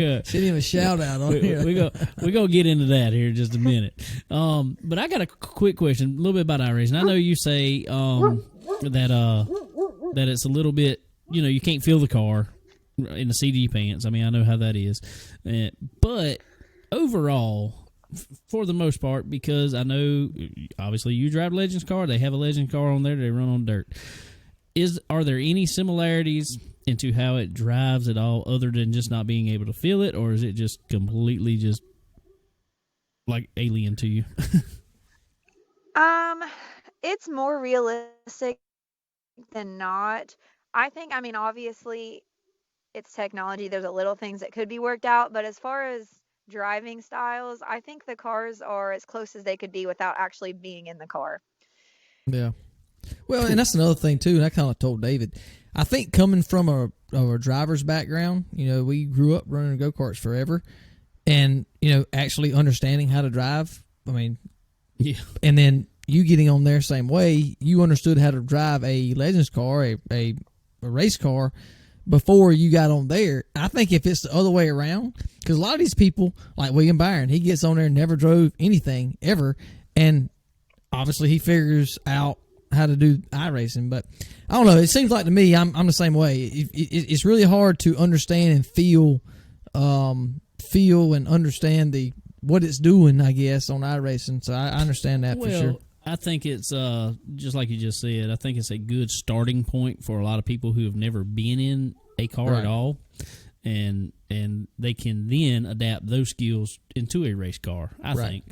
Speaker 1: go.
Speaker 2: Send him a shout out on here.
Speaker 1: We go get into that here in just a minute. But I got a quick question, a little bit about iRacing. I know you say that it's a little bit, you can't feel the car in the CD pants. I mean, I know how that is, but overall, for the most part, because I know obviously you drive Legends car, they have a Legends car on there, they run on dirt. Are there any similarities into how it drives at all, other than just not being able to feel it, or is it just completely just like alien to you?
Speaker 3: It's more realistic than not. I think, I mean, obviously it's technology. There's a little things that could be worked out, but as far as driving styles, I think the cars are as close as they could be without actually being in the car.
Speaker 2: Yeah. Well, and that's another thing too, and I kind of told David, I think coming from a driver's background, we grew up running go-karts forever, and, actually understanding how to drive, I mean,
Speaker 1: yeah.
Speaker 2: And then you getting on there same way, you understood how to drive a Legends car, a race car, before you got on there. I think if it's the other way around, because a lot of these people, like William Byron, he gets on there and never drove anything ever, and obviously he figures out how to do iRacing. But I don't know, it seems like to me I'm the same way. It's really hard to understand and feel and understand what it's doing, I guess, on iRacing. So I understand that for sure.
Speaker 1: I think it's just like you just said. I think it's a good starting point for a lot of people who have never been in a car at all, and they can then adapt those skills into a race car. I think.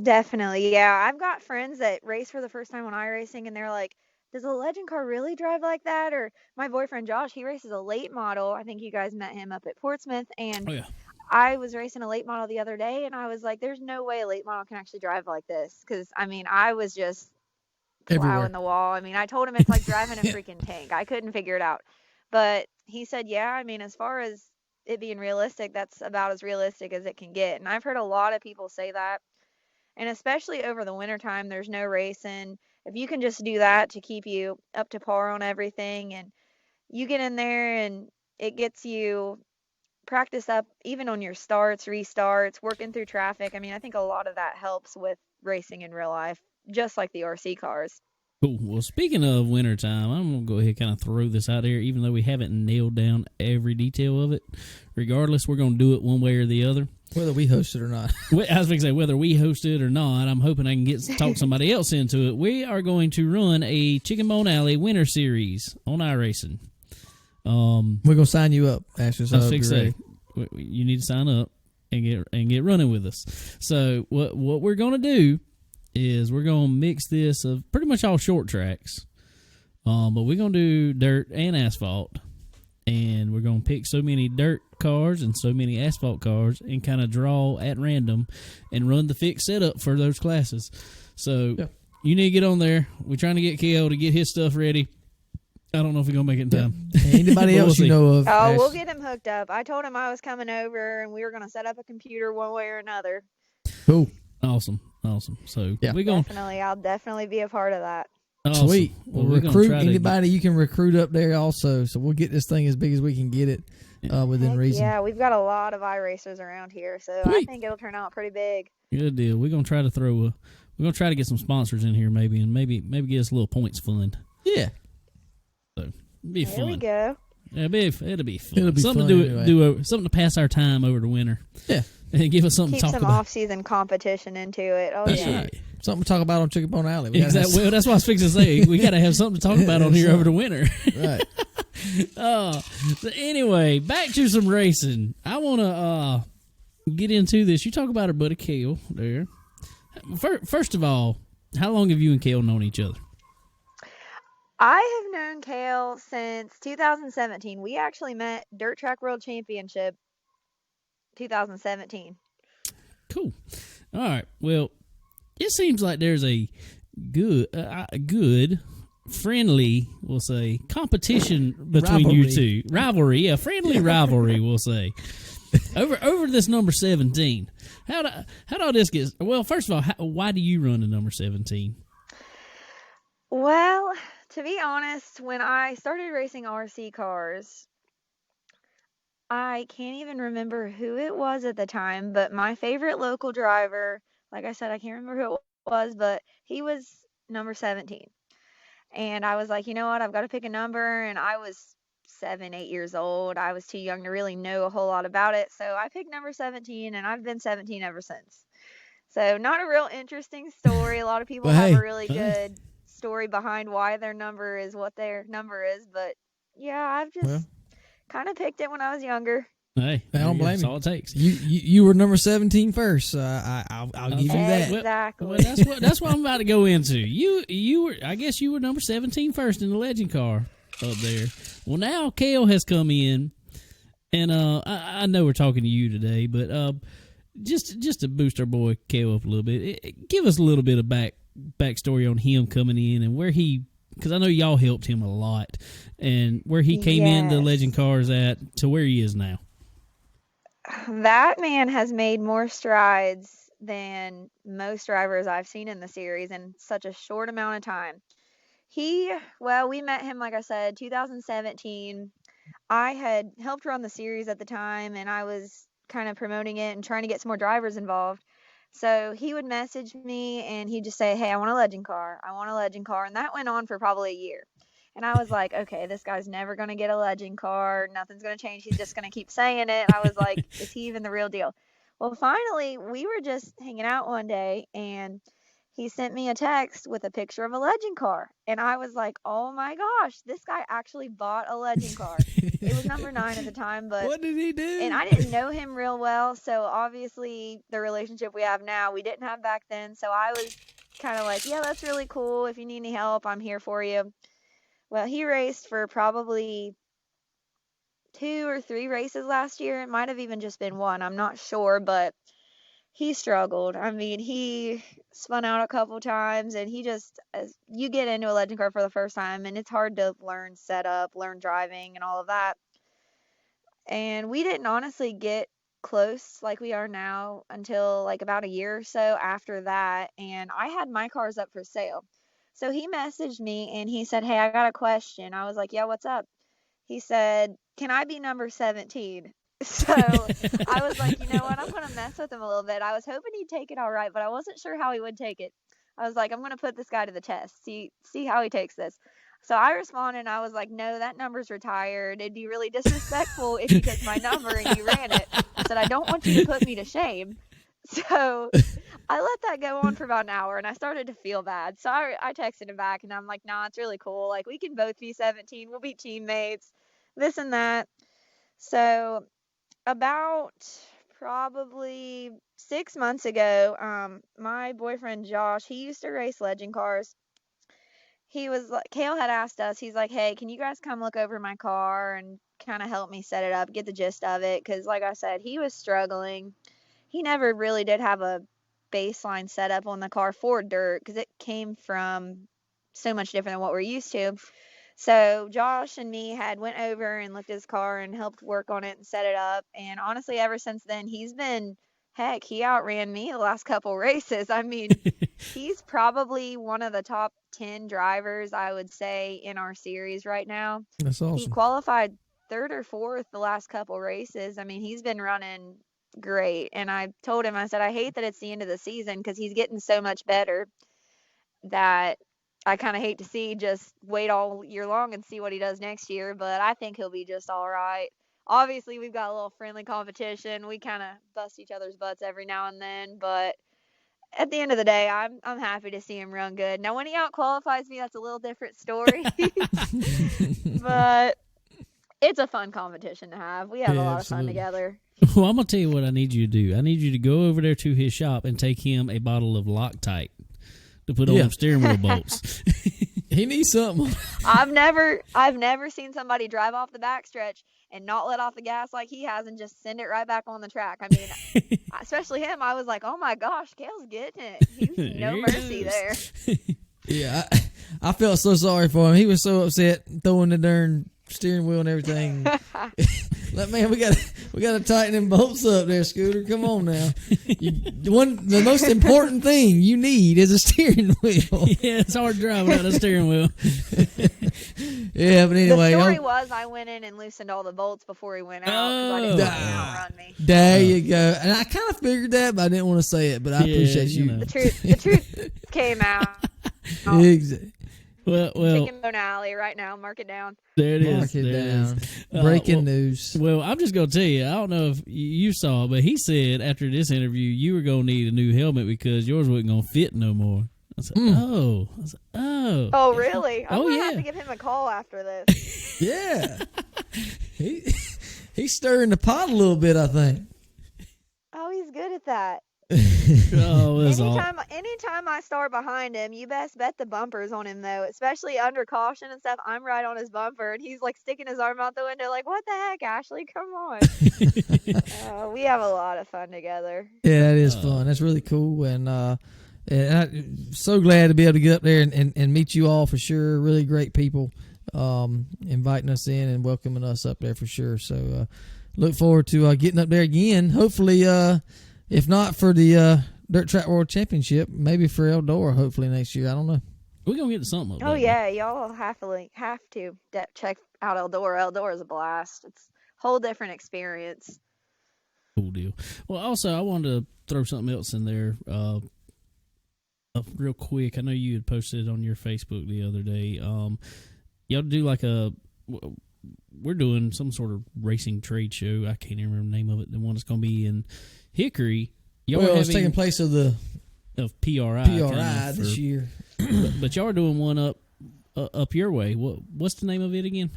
Speaker 3: Definitely, yeah. I've got friends that race for the first time on iRacing, and they're like, "Does a Legend car really drive like that?" Or my boyfriend Josh, he races a late model. I think you guys met him up at Portsmouth, and I was racing a late model the other day, and I was like, "There's no way a late model can actually drive like this," because I mean, I was just plowing the wall. I mean, I told him it's like driving a freaking tank. I couldn't figure it out, but he said, "Yeah, I mean, as far as it being realistic, that's about as realistic as it can get." And I've heard a lot of people say that. And especially over the wintertime, there's no racing. If you can just do that to keep you up to par on everything, and you get in there and it gets you practice up even on your starts, restarts, working through traffic. I mean, I think a lot of that helps with racing in real life, just like the RC cars.
Speaker 1: Cool. Well, speaking of wintertime, I'm going to go ahead and kind of throw this out there, even though we haven't nailed down every detail of it. Regardless, we're going to do it one way or the other.
Speaker 2: Whether we host it or not.
Speaker 1: I was going to say, whether we host it or not, I'm hoping I can talk somebody else into it. We are going to run a Chicken Bone Alley Winter Series on iRacing.
Speaker 2: We're going to sign you up, Asher. So
Speaker 1: you need to sign up and get running with us. So what we're going to do is we're going to mix this of pretty much all short tracks. But we're going to do dirt and asphalt. And we're going to pick so many dirt cars and so many asphalt cars and kind of draw at random and run the fixed setup for those classes. So you need to get on there. We're trying to get Kale to get his stuff ready. I don't know if we're going to make it in time.
Speaker 2: Anybody else you know of?
Speaker 3: Oh, we'll get him hooked up. I told him I was coming over and we were going to set up a computer one way or another.
Speaker 2: Cool.
Speaker 1: Awesome. So
Speaker 2: yeah.
Speaker 3: I'll definitely be a part of that.
Speaker 1: Awesome.
Speaker 2: Sweet.
Speaker 1: Well,
Speaker 2: We'll recruit anybody you can recruit up there also. So we'll get this thing as big as we can get it within reason.
Speaker 3: Yeah, we've got a lot of iRacers around here, so I think it'll turn out pretty big.
Speaker 1: Good deal. We're going to try to we're going to try to get some sponsors in here maybe, and maybe get us a little points fund.
Speaker 2: Yeah.
Speaker 1: So it'll be fun.
Speaker 3: There we go.
Speaker 1: Yeah, it'll be fun.
Speaker 2: It'll be
Speaker 1: something
Speaker 2: fun
Speaker 1: to do something to pass our time over the winter.
Speaker 2: Yeah.
Speaker 1: And give us something
Speaker 3: Keep
Speaker 1: to talk
Speaker 3: some
Speaker 1: about.
Speaker 3: off-season competition into it. Oh,
Speaker 1: That's
Speaker 3: yeah.
Speaker 1: right.
Speaker 2: Something to talk about on Chicken Bone Alley.
Speaker 1: Exactly. Well, that's what I was fixing to say. We got to have something to talk about on here over the winter.
Speaker 2: Right.
Speaker 1: So anyway, back to some racing. I want to get into this. You talk about our buddy Kale there. First of all, how long have you and Kale known each other?
Speaker 3: I have known Kale since 2017. We actually met Dirt Track World Championship 2017.
Speaker 1: Cool. All right. Well, it seems like there's a good, friendly, we'll say, competition between you two. Rivalry, a friendly rivalry, we'll say. Over this number 17. How do this get? Well, first of all, why do you run the number 17?
Speaker 3: Well, to be honest, when I started racing RC cars, I can't even remember who it was at the time, but my favorite local driver, like I said, I can't remember who it was, but he was number 17. And I was like, you know what, I've got to pick a number, and I was 7, 8 years old. I was too young to really know a whole lot about it, so I picked number 17, and I've been 17 ever since. So not a real interesting story. A lot of people have a really good story behind why their number is what their number is, but yeah, I've just kind of picked it when I was younger.
Speaker 1: Hey,
Speaker 2: I don't blame you.
Speaker 1: That's all it takes.
Speaker 2: You were number 17 first, so I'll give you that.
Speaker 3: Exactly.
Speaker 1: Well, that's what I'm about to go into. You were, I guess you were number 17 first in the legend car up there. Well, now Kale has come in, and I know we're talking to you today, but just to boost our boy Kale up a little bit, give us a little bit of backstory on him coming in and where he, because I know y'all helped him a lot, and where he came into legend cars at to where he is now.
Speaker 3: That man has made more strides than most drivers I've seen in the series in such a short amount of time. We met him, like I said, 2017. I had helped run the series at the time, and I was kind of promoting it and trying to get some more drivers involved. So he would message me, and he'd just say, hey, I want a legend car. I want a legend car. And that went on for probably a year. And I was like, okay, this guy's never going to get a legend car. Nothing's going to change. He's just going to keep saying it. I was like, is he even the real deal? Well, finally, we were just hanging out one day, and he sent me a text with a picture of a legend car. And I was like, oh my gosh, this guy actually bought a legend car. It was number 9 at the time, but
Speaker 2: what did he do?
Speaker 3: And I didn't know him real well, so obviously the relationship we have now, we didn't have back then. So I was kind of like, yeah, that's really cool. If you need any help, I'm here for you. Well, he raced for probably 2 or 3 races last year. It might have even just been 1. I'm not sure, but he struggled. I mean, he spun out a couple times, and you get into a legend car for the first time, and it's hard to learn setup, learn driving, and all of that. And we didn't honestly get close like we are now until like about a year or so after that. And I had my cars up for sale. So he messaged me and he said, hey, I got a question. I was like, yeah, what's up? He said, can I be number 17? So I was like, you know what? I'm going to mess with him a little bit. I was hoping he'd take it all right, but I wasn't sure how he would take it. I was like, I'm going to put this guy to the test. See how he takes this. So I responded and I was like, no, that number's retired. It'd be really disrespectful if you took my number and you ran it. I said, I don't want you to put me to shame. So I let that go on for about an hour, and I started to feel bad. So I texted him back, and I'm like, nah, it's really cool. Like, we can both be 17. We'll be teammates, this and that. So about probably 6 months ago, my boyfriend Josh, he used to race legend cars. He was like, Kale had asked us, he's like, hey, can you guys come look over my car and kind of help me set it up, get the gist of it? Because like I said, he was struggling. He never really did have a baseline setup on the car for dirt because it came from so much different than what we're used to. So Josh and me had went over and looked at his car and helped work on it and set it up. And honestly, ever since then, he outran me the last couple races. I mean, he's probably one of the top 10 drivers, I would say, in our series right now.
Speaker 2: That's awesome.
Speaker 3: He qualified third or fourth the last couple races. I mean, he's been running great. And I told him, I said, I hate that it's the end of the season because he's getting so much better that I kind of hate to see just wait all year long and see what he does next year, but I think he'll be just all right. Obviously, we've got a little friendly competition. We kind of bust each other's butts every now and then, but at the end of the day, I'm happy to see him run good. Now, when he out-qualifies me, that's a little different story, but it's a fun competition to have. We have a lot of fun together.
Speaker 1: Well, I'm going to tell you what I need you to do. I need you to go over there to his shop and take him a bottle of Loctite to put on them steering wheel bolts.
Speaker 2: He needs something.
Speaker 3: I've never seen somebody drive off the backstretch and not let off the gas like he has and just send it right back on the track. I mean, especially him, I was like, oh my gosh, Kale's getting it. He's no mercy there.
Speaker 2: Yeah, I felt so sorry for him. He was so upset throwing the darn steering wheel and everything. Like, man, we gotta tighten them bolts up there, Scooter. Come on now. The most important thing you need is a steering wheel.
Speaker 1: Yeah, it's hard to drive without a steering wheel.
Speaker 2: Yeah, but anyway.
Speaker 3: The story was I went in and loosened all the bolts before he went out because I didn't want him to outrun me.
Speaker 2: There you go. And I kind of figured that, but I didn't want to say it. But I appreciate you.
Speaker 1: Know.
Speaker 3: The truth came out.
Speaker 2: Exactly.
Speaker 1: Well,
Speaker 3: Chicken Bone Alley right now. Mark it down.
Speaker 1: There it is.
Speaker 2: Mark it
Speaker 1: there
Speaker 2: down.
Speaker 1: It is.
Speaker 2: Breaking news.
Speaker 1: Well, I'm just going to tell you, I don't know if you saw, but he said after this interview, you were going to need a new helmet because yours wasn't going to fit no more. I said, oh. I said, oh.
Speaker 3: Oh, really? I'm
Speaker 1: going
Speaker 3: to have to give him a call after this.
Speaker 2: Yeah. He's stirring the pot a little bit, I think.
Speaker 3: Oh, he's good at that.
Speaker 1: Oh, that's all.
Speaker 3: Anytime I start behind him, you best bet the bumper's on him, though, especially under caution and stuff. I'm right on his bumper, and he's like sticking his arm out the window like, what the heck, Ashley? Come on. We have a lot of fun together.
Speaker 2: Yeah, that is fun. That's really cool. And I'm so glad to be able to get up there and meet you all for sure. Really great people inviting us in and welcoming us up there for sure. So look forward to getting up there again. Hopefully, if not for the Dirt Track World Championship, maybe for Eldora, hopefully next year. I don't know.
Speaker 1: We're going to get to something up there.
Speaker 3: Oh, yeah. Y'all have to check out Eldora. Eldora's a blast. It's a whole different experience.
Speaker 1: Cool deal. Well, also, I wanted to throw something else in there real quick. I know you had posted it on your Facebook the other day. Y'all do like we're doing some sort of racing trade show. I can't even remember the name of it. The one that's going to be in Hickory.
Speaker 2: It's taking place of
Speaker 1: PRI
Speaker 2: this year.
Speaker 1: but y'all are doing one up your way. What's the name of it again?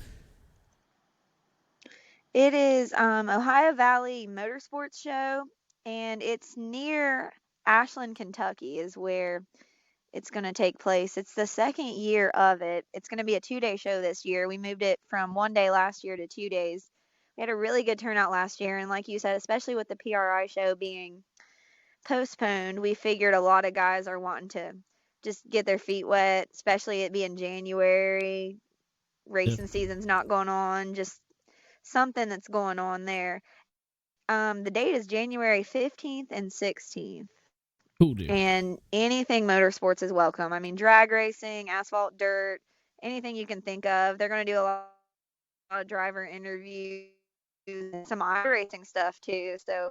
Speaker 3: It is Ohio Valley Motorsports Show, and it's near Ashland, Kentucky is where it's going to take place. It's the second year of it. It's going to be a 2-day show this year. We moved it from 1 day last year to 2 days. We had a really good turnout last year, and like you said, especially with the PRI show being postponed, we figured a lot of guys are wanting to just get their feet wet, especially it being January. Racing season's not going on, just something that's going on there. The date is January 15th and 16th.
Speaker 1: Cool deal.
Speaker 3: And anything motorsports is welcome. I mean, drag racing, asphalt, dirt, anything you can think of. They're going to do a lot of driver interviews, some iRacing stuff too. So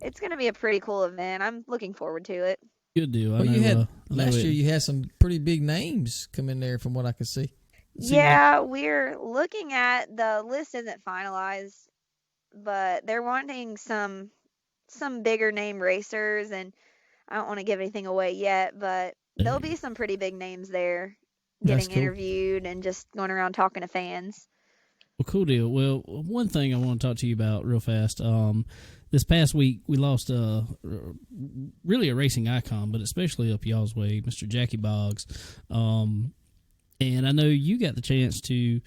Speaker 3: it's going to be a pretty cool event. I'm looking forward to it.
Speaker 1: Good deal.
Speaker 2: Well, last year you had some pretty big names come in there from what I could see.
Speaker 3: Yeah, we're looking at the list isn't finalized, but they're wanting some bigger name racers, and I don't want to give anything away yet, but there'll be some pretty big names there getting interviewed and just going around talking to fans.
Speaker 1: Well, cool deal. Well, one thing I want to talk to you about real fast. This past week, we lost really a racing icon, but especially up y'all's way, Mr. Jackie Boggs. And I know you got the chance to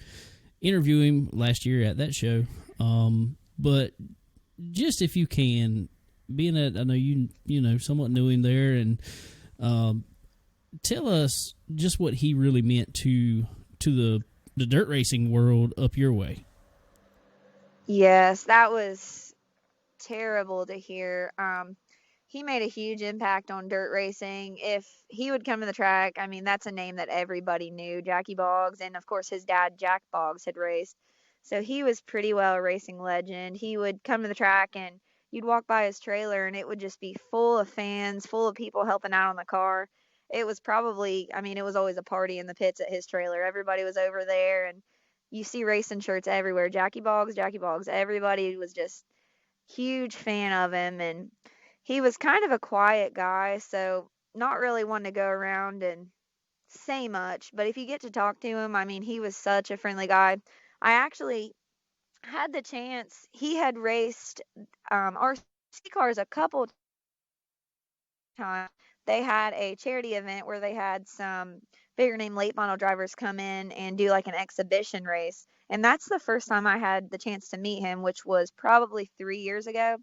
Speaker 1: interview him last year at that show. But just if you can, being that I know you know somewhat knew him there, and tell us just what he really meant to the dirt racing world up your way.
Speaker 3: Yes, that was terrible to hear. He made a huge impact on dirt racing. If he would come to the track, I mean, that's a name that everybody knew, Jackie Boggs, and of course his dad, Jack Boggs, had raced. So he was pretty well a racing legend. He would come to the track and you'd walk by his trailer and it would just be full of fans, full of people helping out on the car. It was probably, I mean, it was always a party in the pits at his trailer. Everybody was over there and you see racing shirts everywhere. Jackie Boggs, Jackie Boggs. Everybody was just huge fan of him, and he was kind of a quiet guy, so not really one to go around and say much. But if you get to talk to him, I mean, he was such a friendly guy. I actually had the chance. He had raced RC cars a couple times. They had a charity event where they had some bigger name late model drivers come in and do like an exhibition race. And that's the first time I had the chance to meet him, which was probably 3 years ago.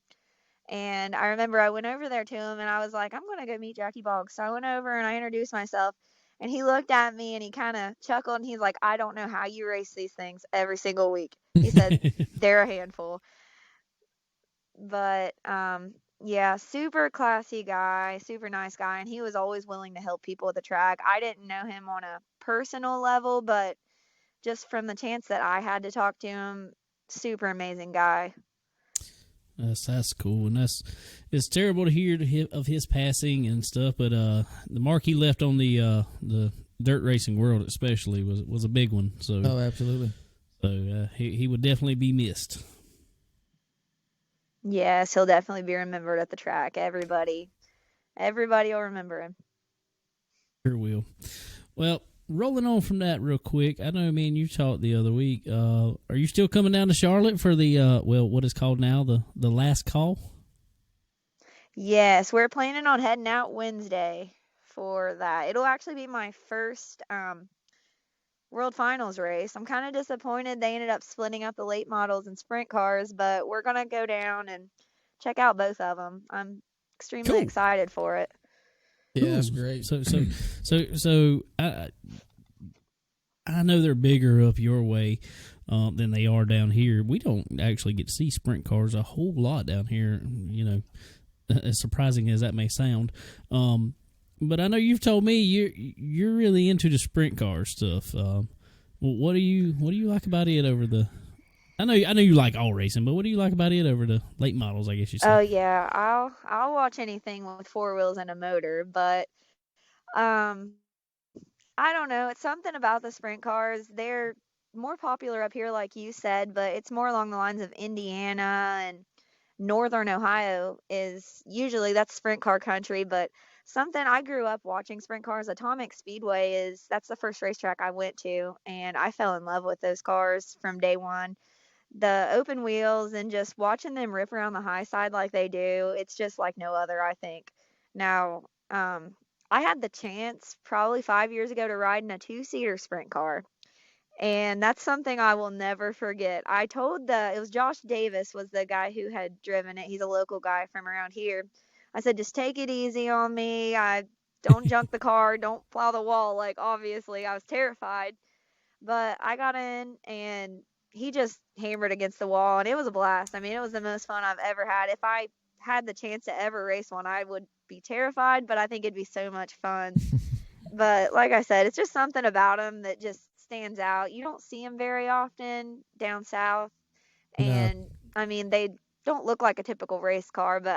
Speaker 3: And I remember I went over there to him and I was like, I'm going to go meet Jackie Boggs. So I went over and I introduced myself. And he looked at me and he kind of chuckled and he's like, I don't know how you race these things every single week. He said, they're a handful. But yeah, super classy guy, super nice guy. And he was always willing to help people at the track. I didn't know him on a personal level, but just from the chance that I had to talk to him, super amazing guy.
Speaker 1: That's cool, and it's terrible to hear of his passing and stuff. But the mark he left on the dirt racing world, especially, was a big one. So
Speaker 2: absolutely.
Speaker 1: So he would definitely be missed.
Speaker 3: Yes, he'll definitely be remembered at the track. Everybody will remember him.
Speaker 1: Sure will. Well, rolling on from that real quick, I know, man, you talked the other week. Are you still coming down to Charlotte for the what is called now the last call?
Speaker 3: Yes, we're planning on heading out Wednesday for that. It'll actually be my first World Finals race. I'm kind of disappointed they ended up splitting up the late models and sprint cars, but we're gonna go down and check out both of them. I'm extremely excited for it.
Speaker 2: Yeah, that's great.
Speaker 1: So I know they're bigger up your way than they are down here. We don't actually get to see sprint cars a whole lot down here, you know, as surprising as that may sound. But I know you've told me you're really into the sprint car stuff. What do you like about it over the? I know you like all racing, but what do you like about it over the late models, I guess you say?
Speaker 3: Oh yeah, I'll watch anything with four wheels and a motor, but I don't know. It's something about the sprint cars. They're more popular up here, like you said, but it's more along the lines of Indiana and Northern Ohio is usually that's sprint car country, but something I grew up watching sprint cars. Atomic Speedway that's the first racetrack I went to, and I fell in love with those cars from day one. The open wheels and just watching them rip around the high side like they do, it's just like no other, I think. Now, I had the chance probably 5 years ago to ride in a two-seater sprint car. And that's something I will never forget. It was Josh Davis was the guy who had driven it. He's a local guy from around here. I said, just take it easy on me. I don't junk the car. Don't plow the wall. Like, obviously, I was terrified. But I got in, and he just hammered against the wall, and it was a blast. I mean, it was the most fun I've ever had. If I had the chance to ever race one, I would be terrified, but I think it'd be so much fun. But like I said, it's just something about them that just stands out. You don't see them very often down south. And I mean, they don't look like a typical race car, but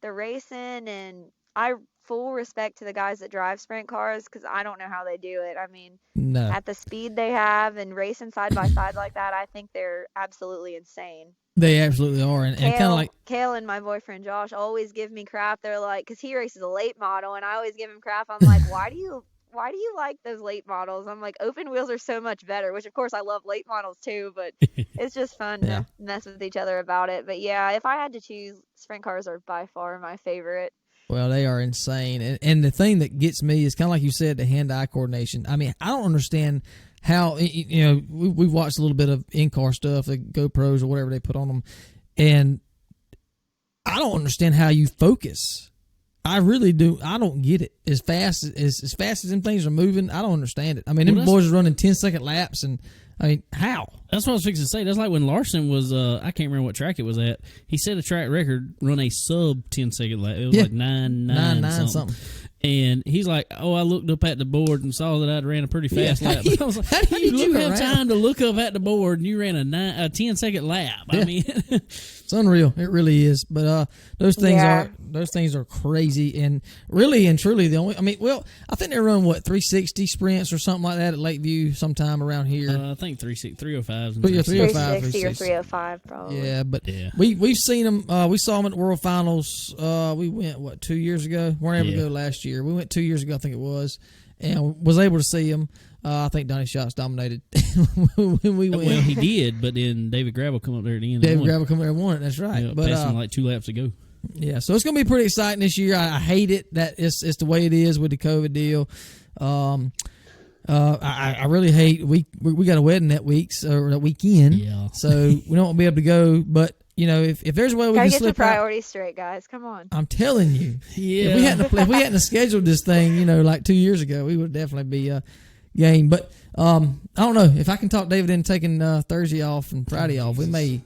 Speaker 3: the racing, and I full respect to the guys that drive sprint cars because I don't know how they do it. I mean, at the speed they have and racing side by side like that, I think they're absolutely insane.
Speaker 2: They absolutely are. And kind of like
Speaker 3: Kale and my boyfriend Josh always give me crap. They're like, because he races a late model, and I always give him crap. I'm like, why do you like those late models? I'm like, open wheels are so much better, which of course I love late models too, but it's just fun to mess with each other about it. But yeah, if I had to choose, sprint cars are by far my favorite.
Speaker 2: Well, they are insane. And the thing that gets me is kind of like you said, the hand-eye coordination. I mean, I don't understand how, you know, we've watched a little bit of in-car stuff, the GoPros or whatever they put on them, and I don't understand how you focus. I really do. I don't get it. As fast as them things are moving, I don't understand it. I mean, them boys are running 10-second laps, and I mean, how?
Speaker 1: That's what I was fixing to say. That's like when Larson was, I can't remember what track it was at. He set a track record, run a sub 10-second lap. It was like 9 something. And he's like, oh, I looked up at the board and saw that I'd ran a pretty fast lap. I was like, how did you have time to look up at the board and you ran a 10-second lap? Yeah. I mean,
Speaker 2: it's unreal. It really is. But those things are crazy, and really and truly the only. I mean, well, I think they run 360 sprints or something like that at Lakeview sometime around here.
Speaker 1: I think 305s.
Speaker 3: 360 or 305 probably.
Speaker 2: Yeah, but we've seen them. We saw them at the World Finals. We went 2 years ago? Weren't able to go last year. We went 2 years ago, I think it was, and was able to see them. I think Donnie Schatz dominated when we went.
Speaker 1: Well, he did, but then David Gravel come up there at the end.
Speaker 2: David Gravel come up there and won it. That's right.
Speaker 1: Yeah, but passing like 2 laps to go.
Speaker 2: Yeah, so it's going to be pretty exciting this year. I hate it that it's the way it is with the COVID deal. I really hate we got a wedding that weekend. Yeah. So we don't be able to go. But you know, if there's a way we can slip
Speaker 3: get your priorities straight, guys. Come on.
Speaker 2: I'm telling you.
Speaker 1: Yeah.
Speaker 2: If we hadn't scheduled this thing, you know, like 2 years ago, we would definitely be game. But I don't know if I can talk David into taking Thursday off and Friday off. We may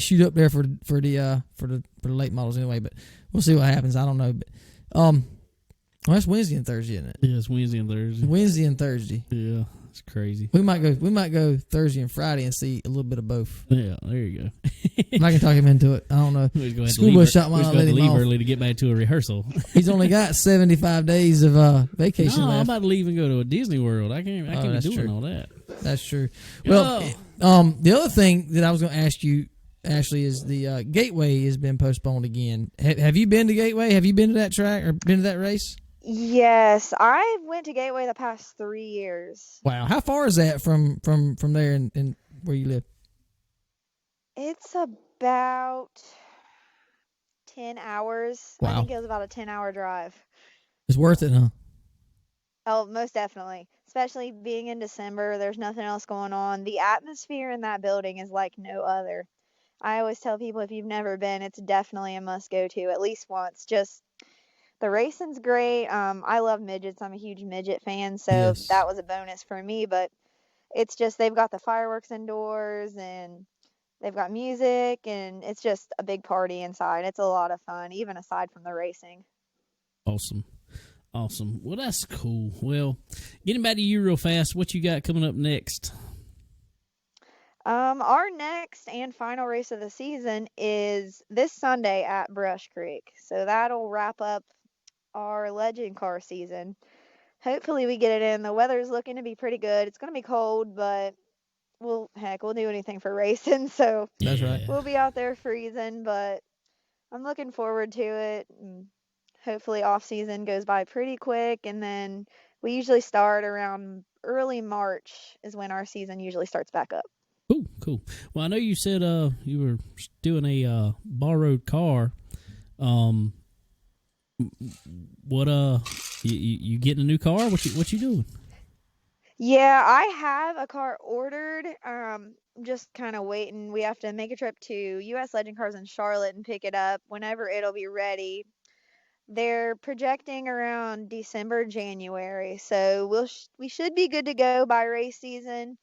Speaker 2: shoot up there for the late models anyway. But we'll see what happens. I don't know. But well, that's Wednesday and Thursday, isn't it?
Speaker 1: Yeah, it's Wednesday and Thursday.
Speaker 2: Wednesday and Thursday.
Speaker 1: Yeah, it's crazy.
Speaker 2: We might go Thursday and Friday and see a little bit of both.
Speaker 1: Yeah, there you go.
Speaker 2: I can talk him into it. I don't know.
Speaker 1: Schoolboy shot my let him leave early to get back to a rehearsal.
Speaker 2: He's only got 75 days of vacation left.
Speaker 1: I'm about to leave and go to a Disney World. I can't be doing all that.
Speaker 2: That's true. Well, the other thing that I was going to ask you, Ashley, is the Gateway has been postponed again. Have you been to Gateway? Have you been to that track or been to that race?
Speaker 3: Yes, I went to Gateway the past 3 years.
Speaker 2: Wow, how far is that from there and where you live?
Speaker 3: It's about 10 hours.
Speaker 2: Wow.
Speaker 3: I think it was about a 10-hour drive.
Speaker 2: It's worth it, huh?
Speaker 3: Oh, most definitely. Especially being in December, there's nothing else going on. The atmosphere in that building is like no other. I always tell people if you've never been, it's definitely a must-go-to at least once. Just the racing's great. I love midgets. I'm a huge midget fan, so that was a bonus for me. But it's just they've got the fireworks indoors, and they've got music, and it's just a big party inside. It's a lot of fun, even aside from the racing.
Speaker 1: Awesome. Well, that's cool. Well, getting back to you real fast, what you got coming up next?
Speaker 3: Our next and final race of the season is this Sunday at Brush Creek. So that'll wrap up our legend car season. Hopefully we get it in. The weather's looking to be pretty good. It's going to be cold, but we'll do anything for racing. So
Speaker 2: that's right.
Speaker 3: We'll be out there freezing, but I'm looking forward to it. And hopefully off season goes by pretty quick. And then we usually start around early March is when our season usually starts back up.
Speaker 1: Cool. Well, I know you said you were doing a borrowed car. What you getting a new car? What you doing?
Speaker 3: Yeah, I have a car ordered. Just kind of waiting. We have to make a trip to U.S. Legend Cars in Charlotte and pick it up whenever it'll be ready. They're projecting around December, January, so we should be good to go by race season.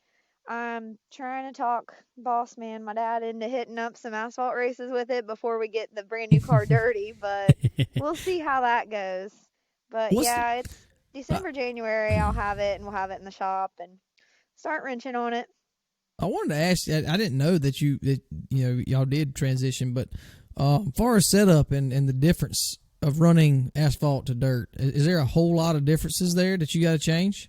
Speaker 3: I'm trying to talk boss man, my dad, into hitting up some asphalt races with it before we get the brand new car dirty, but we'll see how that goes. But it's December, January, I'll have it, and we'll have it in the shop and start wrenching on it.
Speaker 2: I wanted to ask you, I didn't know that y'all did transition, but as far as setup and the difference of running asphalt to dirt, is there a whole lot of differences there that you got to change?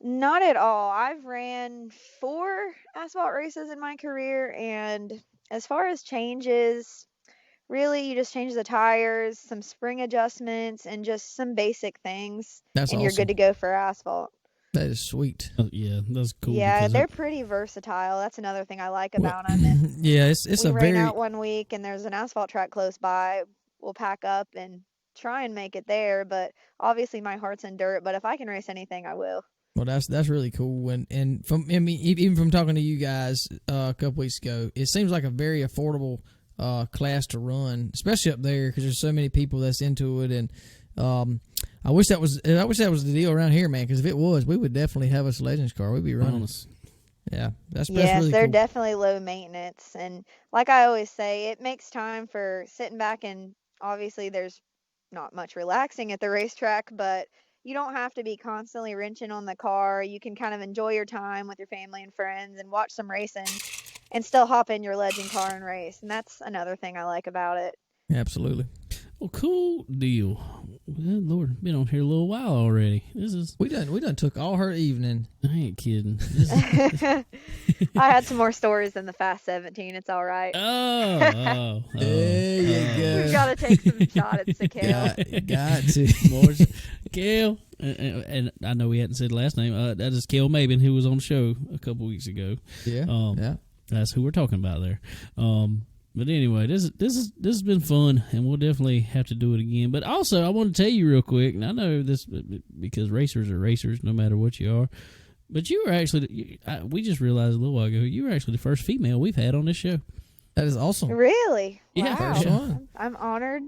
Speaker 3: Not at all. I've ran 4 asphalt races in my career, and as far as changes, really you just change the tires, some spring adjustments, and just some basic things.
Speaker 2: That's
Speaker 3: and
Speaker 2: awesome.
Speaker 3: You're good to go for asphalt.
Speaker 2: That is sweet.
Speaker 1: Yeah, that's cool.
Speaker 3: Yeah, they're pretty versatile. That's another thing I like about them.
Speaker 2: Yeah, it's
Speaker 3: we
Speaker 2: a
Speaker 3: rain
Speaker 2: very
Speaker 3: out one week and there's an asphalt track close by. We'll pack up and try and make it there, but obviously my heart's in dirt. But if I can race anything, I will.
Speaker 2: Well, that's really cool, and even from talking to you guys a couple weeks ago, it seems like a very affordable class to run, especially up there because there's so many people that's into it. And I wish that was the deal around here, man. Because if it was, we would definitely have us a Legends car. We'd be running.
Speaker 1: Honest.
Speaker 2: Yeah, that's
Speaker 3: Yes,
Speaker 2: really
Speaker 3: they're
Speaker 2: cool.
Speaker 3: definitely low maintenance. And like I always say, it makes time for sitting back, and obviously there's not much relaxing at the racetrack, but you don't have to be constantly wrenching on the car. You can kind of enjoy your time with your family and friends and watch some racing and still hop in your legend car and race. And that's another thing I like about it.
Speaker 2: Absolutely.
Speaker 1: Well, cool deal. Good Lord, been on here a little while already. This is
Speaker 2: We done took all her evening.
Speaker 1: I ain't kidding.
Speaker 3: I had some more stories than the Fast 17. It's all right.
Speaker 2: There you
Speaker 3: We've
Speaker 2: go.
Speaker 3: got to take some shots at Kale.
Speaker 2: Got to.
Speaker 1: More Kale, and I know we hadn't said the last name. That is Kale Mabin, who was on the show a couple weeks ago.
Speaker 2: Yeah. Yeah.
Speaker 1: That's who we're talking about there. But anyway, this has been fun, and we'll definitely have to do it again. But also, I want to tell you real quick, and I know this because racers are racers, no matter what you are. But you were actually, we just realized a little while ago, you were actually the first female we've had on this show.
Speaker 2: That is awesome.
Speaker 3: Really?
Speaker 1: Yeah,
Speaker 3: Wow.
Speaker 2: first one.
Speaker 3: I'm honored.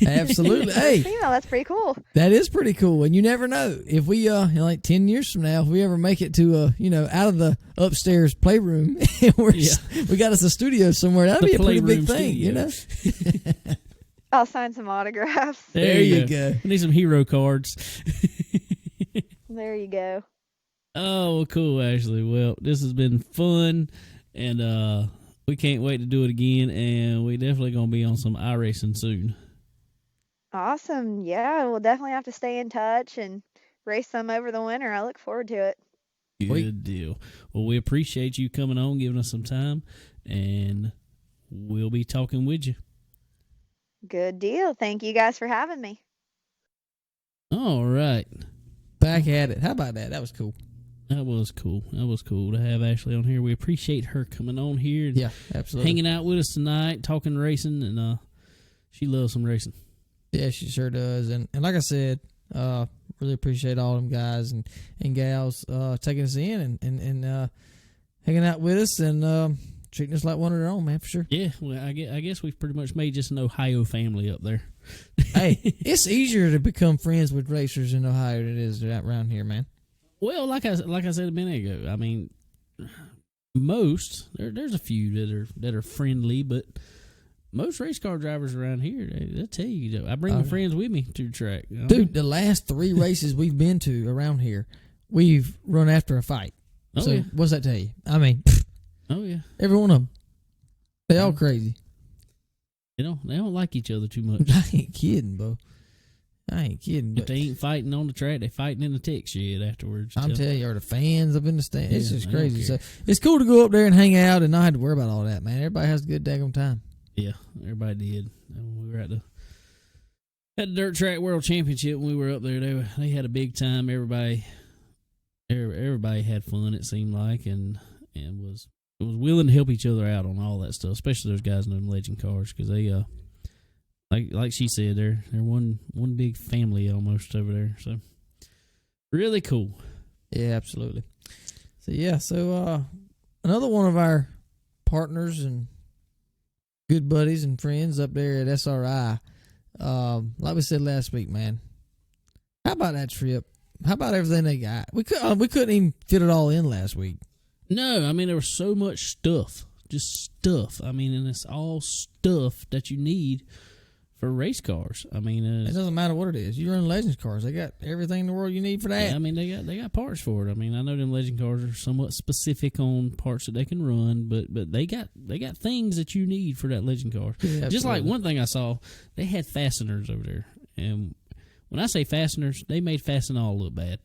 Speaker 2: Absolutely. Hey,
Speaker 3: Female, that's pretty cool.
Speaker 2: that is pretty cool. And you never know if we in like 10 years from now, if we ever make it to out of the upstairs playroom and we got us a studio somewhere, that'd be a pretty big thing,
Speaker 1: studio.
Speaker 3: I'll sign some autographs.
Speaker 2: There you go.
Speaker 1: We need some hero cards.
Speaker 3: There you go.
Speaker 1: Oh, well, cool, Ashley. Well, this has been fun, and we can't wait to do it again, and we definitely going to be on some iRacing soon.
Speaker 3: Awesome. Yeah, we'll definitely have to stay in touch and race some over the winter. I look forward to it.
Speaker 1: Good deal. Well, we appreciate you coming on, giving us some time, and we'll be talking with you.
Speaker 3: Good deal. Thank you guys for having me.
Speaker 1: All right.
Speaker 2: Back at it. How about that? That was cool.
Speaker 1: That was cool. That was cool to have Ashley on here. We appreciate her coming on here and
Speaker 2: Yeah, absolutely.
Speaker 1: hanging out with us tonight, talking racing, and she loves some racing.
Speaker 2: Yeah, she sure does. And like I said, really appreciate all them guys and gals taking us in and hanging out with us and treating us like one of their own, man, for sure.
Speaker 1: Yeah, well, I guess we've pretty much made just an Ohio family up there.
Speaker 2: Hey, it's easier to become friends with racers in Ohio than it is around here, man.
Speaker 1: Well, like I said a minute ago, I mean, there's a few that are friendly, but most race car drivers around here, they'll tell you. I bring my friends with me to the track. You know?
Speaker 2: Dude, the last 3 races we've been to around here, we've run after a fight.
Speaker 1: Oh,
Speaker 2: so
Speaker 1: yeah.
Speaker 2: what's that tell you? I mean,
Speaker 1: Oh yeah,
Speaker 2: every one of them, they all crazy.
Speaker 1: they don't like each other too much.
Speaker 2: I ain't kidding, bro. I ain't kidding.
Speaker 1: If
Speaker 2: But
Speaker 1: they ain't fighting on the track, they fighting in the tech shed afterwards.
Speaker 2: I'm telling you, or the fans up in the stand. It's
Speaker 1: Yeah,
Speaker 2: just
Speaker 1: I don't
Speaker 2: crazy. So
Speaker 1: care.
Speaker 2: it's cool to go up there and hang out and not have to worry about all that, man. Everybody has a good daggone time.
Speaker 1: Yeah, everybody did. And when we were at the Dirt Track World Championship, when we were up there, they had a big time. Everybody had fun. It seemed like, and was willing to help each other out on all that stuff, especially those guys in them legend cars, because they like she said, they're one big family almost over there. So really cool.
Speaker 2: Yeah, absolutely. So another one of our partners and good buddies and friends up there at SRI. Like we said last week, man. How about that trip? How about everything they got? We couldn't even fit it all in last week.
Speaker 1: No, I mean, there was so much stuff, just stuff. I mean, and it's all stuff that you need for race cars. I mean,
Speaker 2: It doesn't matter what it is. You run Legends cars. They got everything in the world you need for that.
Speaker 1: yeah, I mean, they got parts for it. I mean, I know them legend cars are somewhat specific on parts that they can run, but they got things that you need for that legend car.
Speaker 2: Yeah,
Speaker 1: Just like
Speaker 2: absolutely.
Speaker 1: one thing I saw, they had fasteners over there, and when I say fasteners, they made Fastenal look bad.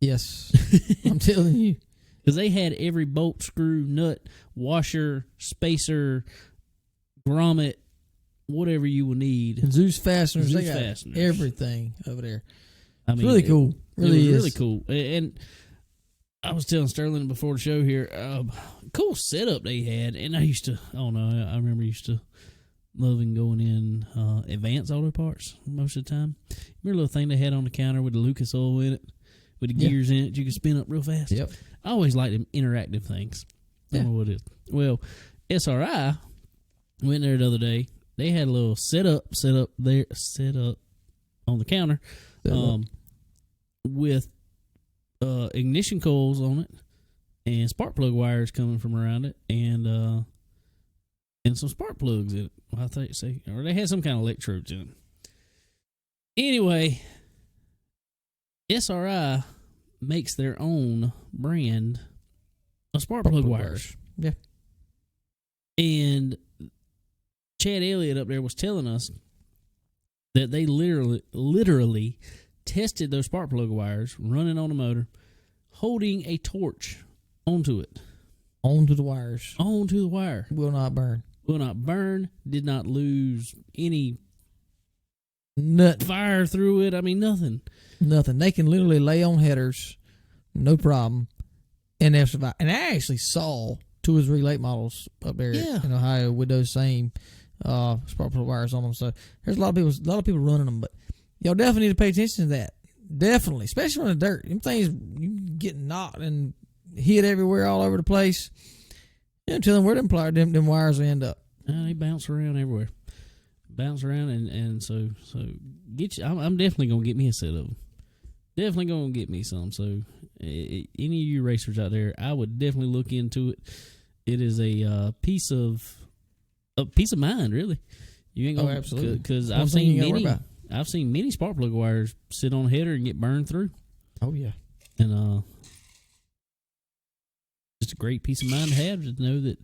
Speaker 2: Yes. I'm telling you.
Speaker 1: Because they had every bolt, screw, nut, washer, spacer, grommet, whatever you will need.
Speaker 2: And Zeus fasteners, they
Speaker 1: Zeus
Speaker 2: got
Speaker 1: fasteners.
Speaker 2: everything over there.
Speaker 1: I
Speaker 2: It's
Speaker 1: mean,
Speaker 2: really cool. Really
Speaker 1: it was
Speaker 2: is.
Speaker 1: really cool. And I was telling Sterling before the show here, cool setup they had. And I remember used to loving going in Advance Auto Parts most of the time. Remember the little thing they had on the counter with the Lucas oil in it? With the gears in it, you could spin up real fast.
Speaker 2: Yep.
Speaker 1: I always like them interactive things. I don't know what it is. Well, SRI Went there the other day. They had a little set up on the counter, with ignition coils on it and spark plug wires coming from around it, and some spark plugs in it. Well, I think or they had some kind of electrodes in it. Anyway, SRI makes their own brand of spark plug wires.
Speaker 2: Yeah.
Speaker 1: And Chad Elliott up there was telling us that they literally tested those spark plug wires running on a motor, holding a torch onto it.
Speaker 2: Onto the wires.
Speaker 1: Onto the wire.
Speaker 2: Will not burn.
Speaker 1: Will not burn. Did not lose any fire through it. I mean, nothing.
Speaker 2: Nothing. They can literally lay on headers, no problem, and they'll survive. And I actually saw 2 or 3 late models up there in Ohio with those same spark plug wires on them. So there's a lot of people running them, but y'all definitely need to pay attention to that. Definitely, especially on the dirt. Them things, you get knocked and hit everywhere, all over the place. You tell them where them wires will end up.
Speaker 1: They bounce around everywhere. Bounce around, and so get you. I'm definitely gonna get me a set of them. Definitely gonna get me some. So any of you racers out there, I would definitely look into it. It is a piece of mind, really. You ain't gonna
Speaker 2: absolutely,
Speaker 1: because I've seen many spark plug wires sit on a header and get burned through.
Speaker 2: Oh yeah,
Speaker 1: and just a great piece of mind to have to know that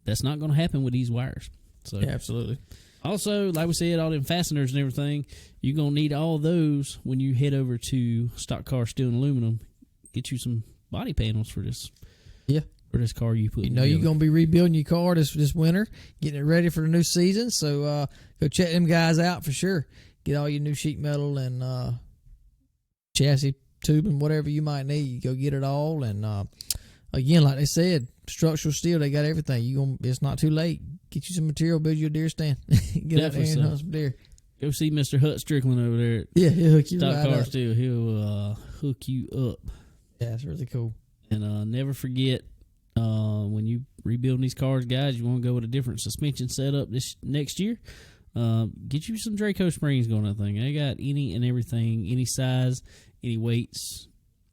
Speaker 1: that's not going to happen with these wires. So
Speaker 2: yeah, absolutely.
Speaker 1: Also, like we said, all them fasteners and everything, you're going to need all those when you head over to Stock Car Steel and Aluminum. Get you some body panels for this.
Speaker 2: Yeah.
Speaker 1: For this car you put.
Speaker 2: You're going to be rebuilding your car this winter, getting it ready for the new season. So go check them guys out for sure. Get all your new sheet metal and chassis tubing, whatever you might need. You go get it all. And again, like they said, structural steel, they got everything. It's not too late. Get you some material, build you a deer stand. Get out there and hunt some deer.
Speaker 1: Go see Mr. Hut Strickland over there.
Speaker 2: Yeah, he'll hook you
Speaker 1: Stock
Speaker 2: right
Speaker 1: Car
Speaker 2: up.
Speaker 1: Steel. He'll hook you up.
Speaker 2: Yeah, it's really cool.
Speaker 1: And never forget, when you rebuilding these cars, guys, you want to go with a different suspension setup this next year. Get you some Draco springs going on that thing. They got any and everything, any size, any weights,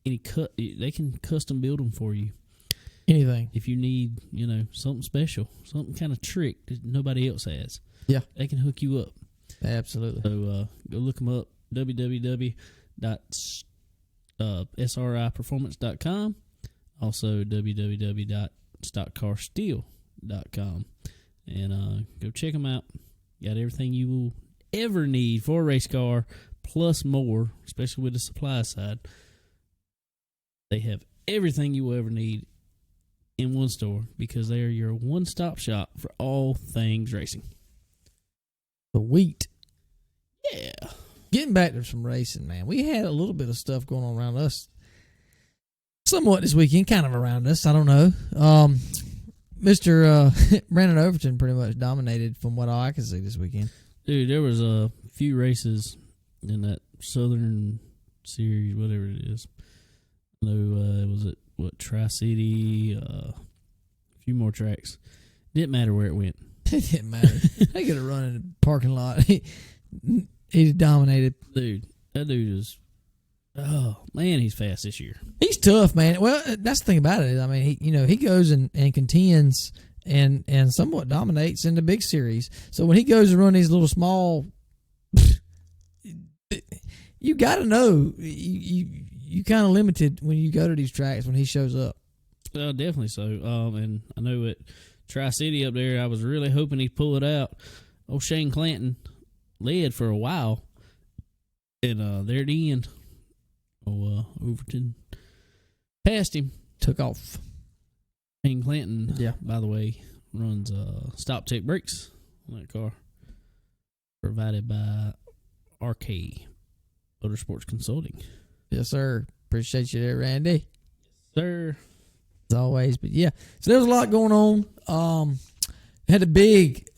Speaker 1: any cut. They can custom build them for you.
Speaker 2: Anything.
Speaker 1: If you need, something special, something kind of trick that nobody else has.
Speaker 2: Yeah.
Speaker 1: They can hook you up.
Speaker 2: Absolutely.
Speaker 1: So go look them up, www.sriperformance.com, also www.stockcarsteel.com, and go check them out. Got everything you will ever need for a race car, plus more, especially with the supply side. They have everything you will ever need in one store because they are your one-stop shop for all things racing.
Speaker 2: The wheat.
Speaker 1: Yeah.
Speaker 2: Getting back to some racing, man. We had a little bit of stuff going on around us. Somewhat this weekend, kind of around us. I don't know. Mr. Brandon Overton pretty much dominated from what I can see this weekend.
Speaker 1: Dude, there was a few races in that Southern Series, whatever it is. No, was it Tri-City? A few more tracks. Didn't matter where it went.
Speaker 2: It didn't matter. They could have run in the parking lot. He dominated.
Speaker 1: Dude, that dude is. Oh man, he's fast this year.
Speaker 2: He's tough, man. Well, that's the thing about it. I mean, he goes and contends and somewhat dominates in the big series. So when he goes to run these little small, you got to know you kind of limited when you go to these tracks when he shows up.
Speaker 1: Well, definitely so. And I know at Tri-City up there, I was really hoping he'd pull it out. Old Shane Clanton led for a while, and there at the end, Overton passed him.
Speaker 2: Took off.
Speaker 1: Shane Clanton,
Speaker 2: yeah,
Speaker 1: by the way, runs stop tech brakes on that car, provided by RK Motorsports Consulting.
Speaker 2: Yes, sir. Appreciate you there, Randy.
Speaker 1: Sir.
Speaker 2: As always. But yeah, so there was a lot going on. Had a big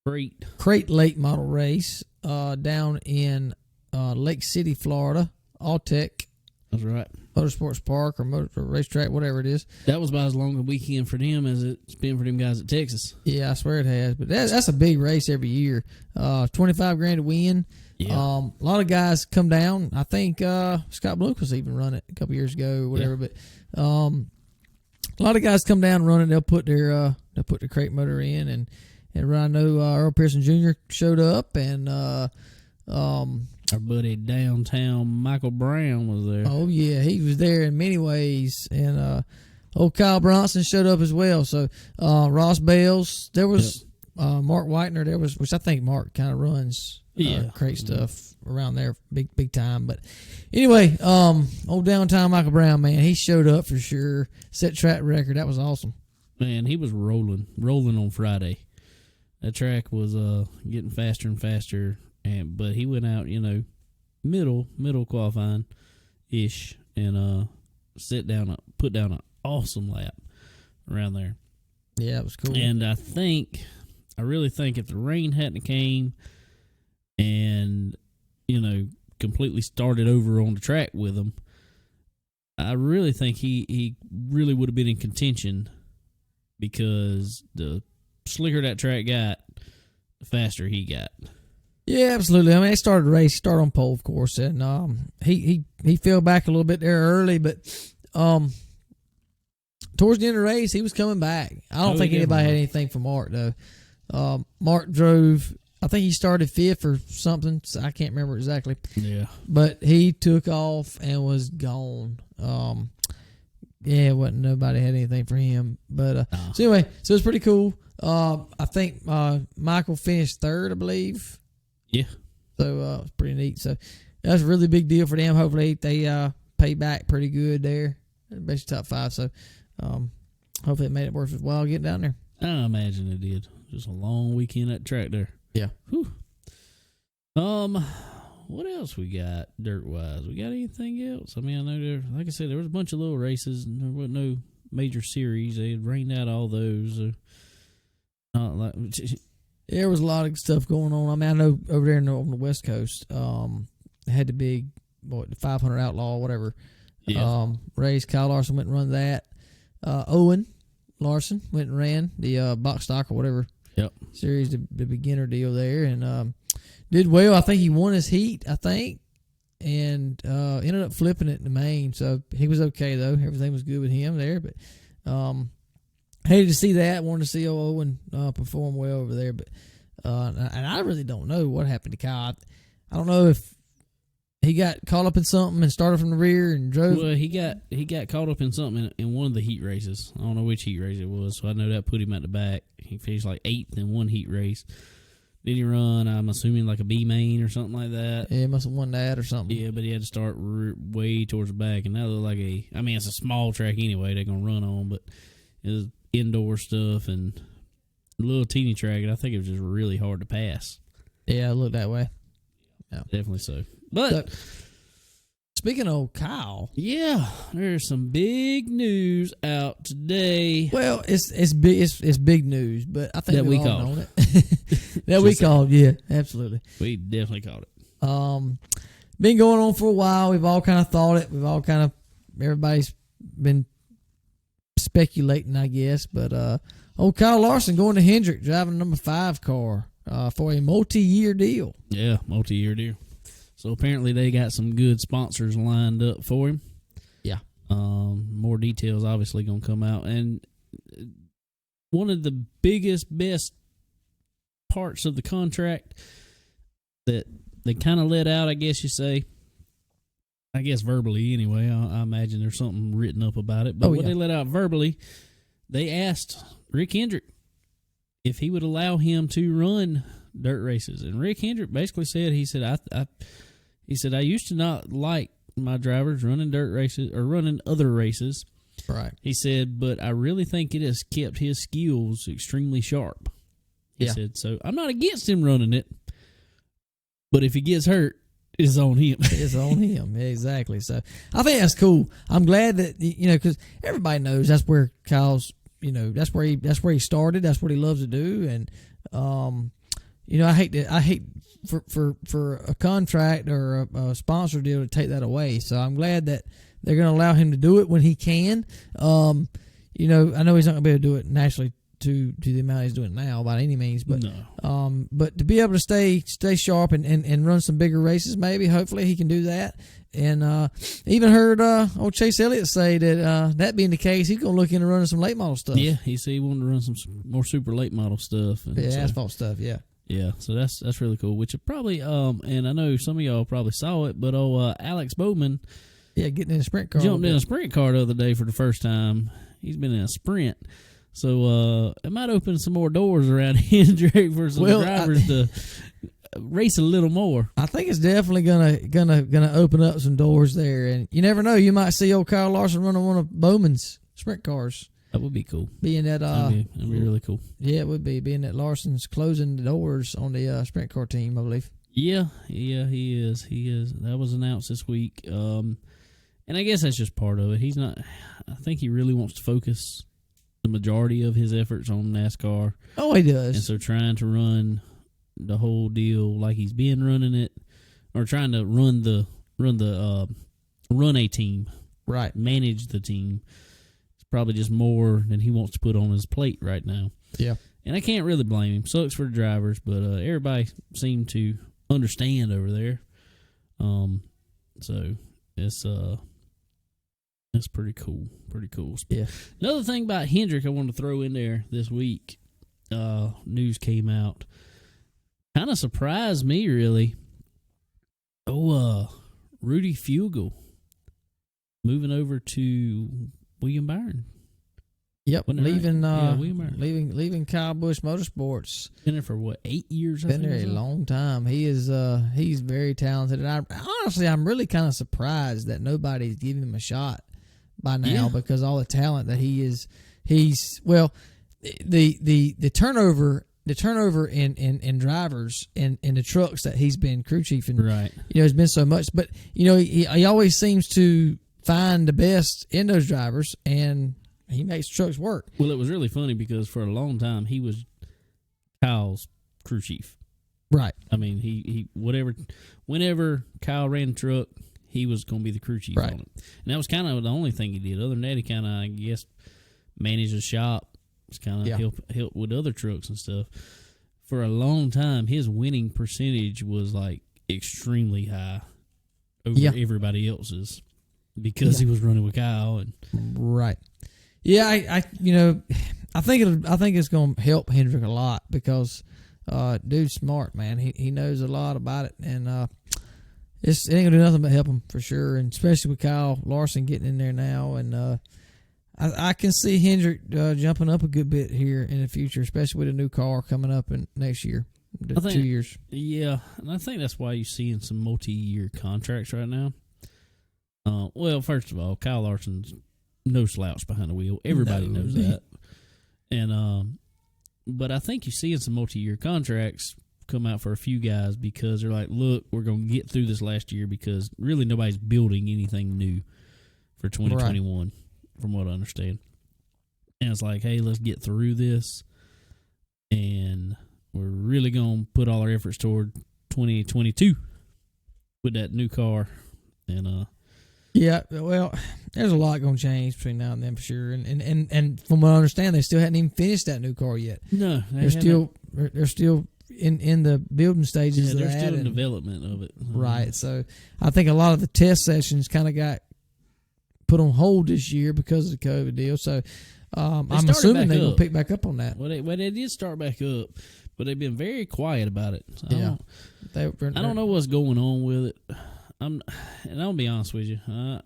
Speaker 2: crate late model race down in Lake City, Florida. All Tech.
Speaker 1: That's right.
Speaker 2: Motorsports Park or motor racetrack, whatever it is.
Speaker 1: That was about as long a weekend for them as it's been for them guys at Texas.
Speaker 2: Yeah, I swear it has. But that's a big race every year. $25,000 to win.
Speaker 1: Yeah.
Speaker 2: A lot of guys come down. I think Scott Bloomquist even run it a couple years ago or whatever.
Speaker 1: Yeah.
Speaker 2: But a lot of guys come down and run it. They'll put their crate motor in and I know Earl Pearson Jr. showed up and
Speaker 1: Our buddy downtown Michael Brown was there.
Speaker 2: oh yeah, he was there in many ways, and old Kyle Bronson showed up as well. So Ross Bales, there was Mark Whitener, there was, which I think Mark kind of runs crate stuff around there, big time. But anyway, old downtown Michael Brown, man, he showed up for sure. Set track record, that was awesome.
Speaker 1: Man, he was rolling on Friday. That track was getting faster and faster. But he went out, middle qualifying ish, and put down an awesome lap around there.
Speaker 2: Yeah, it was cool.
Speaker 1: And I really think if the rain hadn't came and completely started over on the track with him, I really think he really would have been in contention, because the slicker that track got, the faster he got.
Speaker 2: Yeah, absolutely. I mean, they started the race, start on pole, of course, and he fell back a little bit there early, but towards the end of the race, he was coming back. I don't think anybody had anything for Mark, though. Mark drove, I think he started fifth or something. So I can't remember exactly.
Speaker 1: Yeah.
Speaker 2: But he took off and was gone. Nobody had anything for him. But so anyway, so it's pretty cool. I think Michael finished third, I believe.
Speaker 1: Yeah.
Speaker 2: So it's pretty neat. So that's a really big deal for them. Hopefully they pay back pretty good there. Basically top five. So hopefully it made it worth his while getting down there.
Speaker 1: I imagine it did. Just a long weekend at the track there.
Speaker 2: Yeah.
Speaker 1: Whew. What else we got dirt wise? We got anything else? I mean, I know like I said, there was a bunch of little races and there wasn't no major series. They had rained out all those. Not like
Speaker 2: There was a lot of stuff going on. I mean, I know over there on the West Coast, they had the big, the 500 Outlaw, whatever, race. Kyle Larson went and run that. Owen Larson went and ran the box stock or whatever series, the beginner deal there, and did well. I think he won his heat, and ended up flipping it in the main. So he was okay, though. Everything was good with him there, but hated to see that. Wanted to see Owen perform well over there, but and I really don't know what happened to Kyle. I don't know if he got caught up in something and started from the rear and drove.
Speaker 1: Well, he got caught up in something in one of the heat races. I don't know which heat race it was, so I know that put him at the back. He finished like 8th in one heat race. Did he run, I'm assuming, like a B main or something like that?
Speaker 2: Yeah, he must have won that or something.
Speaker 1: Yeah, but he had to start way towards the back, and that looked like it's a small track anyway they're going to run on, but it was indoor stuff and a little teeny track, and I think it was just really hard to pass.
Speaker 2: Yeah, it looked that way.
Speaker 1: Yeah, definitely so. But
Speaker 2: speaking of Kyle,
Speaker 1: yeah, there's some big news out today.
Speaker 2: Well, it's big news, but I think
Speaker 1: that we
Speaker 2: all
Speaker 1: called
Speaker 2: known it. That we called, yeah, absolutely.
Speaker 1: We definitely called it.
Speaker 2: Been going on for a while. We've all kind of thought it. Everybody's been speculating, I guess. But old Kyle Larson going to Hendrick, driving a number 5 car for a multi-year deal.
Speaker 1: Yeah, multi-year deal. So apparently they got some good sponsors lined up for him.
Speaker 2: Yeah.
Speaker 1: More details obviously going to come out. And one of the biggest, best parts of the contract that they kind of let out, I guess you say, I guess verbally anyway, I imagine there's something written up about it. But they let out verbally, they asked Rick Hendrick if he would allow him to run dirt races. And Rick Hendrick basically said, he said, I used to not like my drivers running dirt races or running other races.
Speaker 2: Right.
Speaker 1: He said, but I really think it has kept his skills extremely sharp. He said, so I'm not against him running it, but if he gets hurt, it's on him.
Speaker 2: It's on him. Yeah, exactly. So I think that's cool. I'm glad that, because everybody knows that's where Kyle's, that's where he started. That's what he loves to do. And, I hate for a contract or a sponsor deal to take that away. So I'm glad that They're going to allow him to do it when he can. I know he's not going to be able to do it naturally to the amount he's doing now by any means, but but to be able to stay sharp and run some bigger races, hopefully he can do that. And even heard old Chase Elliott say that being the case, he's going to look into running some late model stuff.
Speaker 1: Yeah, he said he wanted to run some more super late model stuff. And
Speaker 2: asphalt stuff. Yeah.
Speaker 1: Yeah, so that's really cool. Which it probably and I know some of y'all probably saw it, but Alex Bowman,
Speaker 2: getting in a sprint car,
Speaker 1: jumped in a sprint car the other day for the first time. He's been in a sprint. So it might open some more doors around Hendrick for some drivers to race a little more.
Speaker 2: I think it's definitely gonna open up some doors there, and you never know. You might see old Kyle Larson running one of Bowman's sprint cars.
Speaker 1: That would be cool.
Speaker 2: Being that
Speaker 1: that'd be really cool.
Speaker 2: Yeah, it would be. Being that Larson's closing the doors on the sprint car team, I believe.
Speaker 1: Yeah, he is. That was announced this week. And I guess that's just part of it. He's not. I think he really wants to focus the majority of his efforts on NASCAR.
Speaker 2: Oh, he does.
Speaker 1: And so trying to run the whole deal like he's been running it, or trying to run a team,
Speaker 2: right?
Speaker 1: Manage the team. It's probably just more than he wants to put on his plate right now.
Speaker 2: Yeah.
Speaker 1: And I can't really blame him. Sucks for the drivers, but everybody seemed to understand over there. So it's pretty cool. Pretty cool.
Speaker 2: Yeah.
Speaker 1: Another thing about Hendrick I wanted to throw in there this week. News came out. Kind of surprised me, really. Rudy Fugle moving over to William Byron.
Speaker 2: Yep, leaving
Speaker 1: William
Speaker 2: Kyle Busch Motorsports.
Speaker 1: Been there for what, 8 years?
Speaker 2: Been there a long time. He is he's very talented, and I'm really kind of surprised that nobody's giving him a shot by now because all the talent that he's the turnover in drivers and the trucks that he's been crew chiefing,
Speaker 1: right?
Speaker 2: Has been so much, but he always seems to find the best in those drivers, and he makes trucks work.
Speaker 1: Well, it was really funny because for a long time he was Kyle's crew chief,
Speaker 2: right?
Speaker 1: I mean, he whenever Kyle ran the truck, he was going to be the crew chief on it, and that was kind of the only thing he did. Other than that, he kind of, I guess, managed the shop. It's kind of help with other trucks and stuff. For a long time, his winning percentage was like extremely high over everybody else's because he was running with Kyle.
Speaker 2: Right. Yeah, I think it's going to help Hendrick a lot because dude's smart, man. He knows a lot about it, and it ain't gonna do nothing but help him for sure. And especially with Kyle Larson getting in there now, and I can see Hendrick jumping up a good bit here in the future, especially with a new car coming up in next year, 2 years.
Speaker 1: Yeah, and I think that's why you're seeing some multi-year contracts right now. Well, first of all, Kyle Larson's no slouch behind the wheel. Everybody knows that. And but I think you're seeing some multi-year contracts come out for a few guys because they're like, look, we're going to get through this last year because really nobody's building anything new for 2021. From what I understand. And it's like, hey, let's get through this. And we're really going to put all our efforts toward 2022 with that new car. And
Speaker 2: yeah, well, there's a lot going to change between now and then for sure. And from what I understand, they still hadn't even finished that new car yet.
Speaker 1: No.
Speaker 2: They're still in the building stages of that.
Speaker 1: They're still in development of it.
Speaker 2: Right. So I think a lot of the test sessions kind of got put on hold this year because of the COVID deal. So I'm assuming they're going to pick back up on that.
Speaker 1: Well, they did start back up, but they've been very quiet about it. So I don't know what's going on with it. And I'll be honest with you, I'm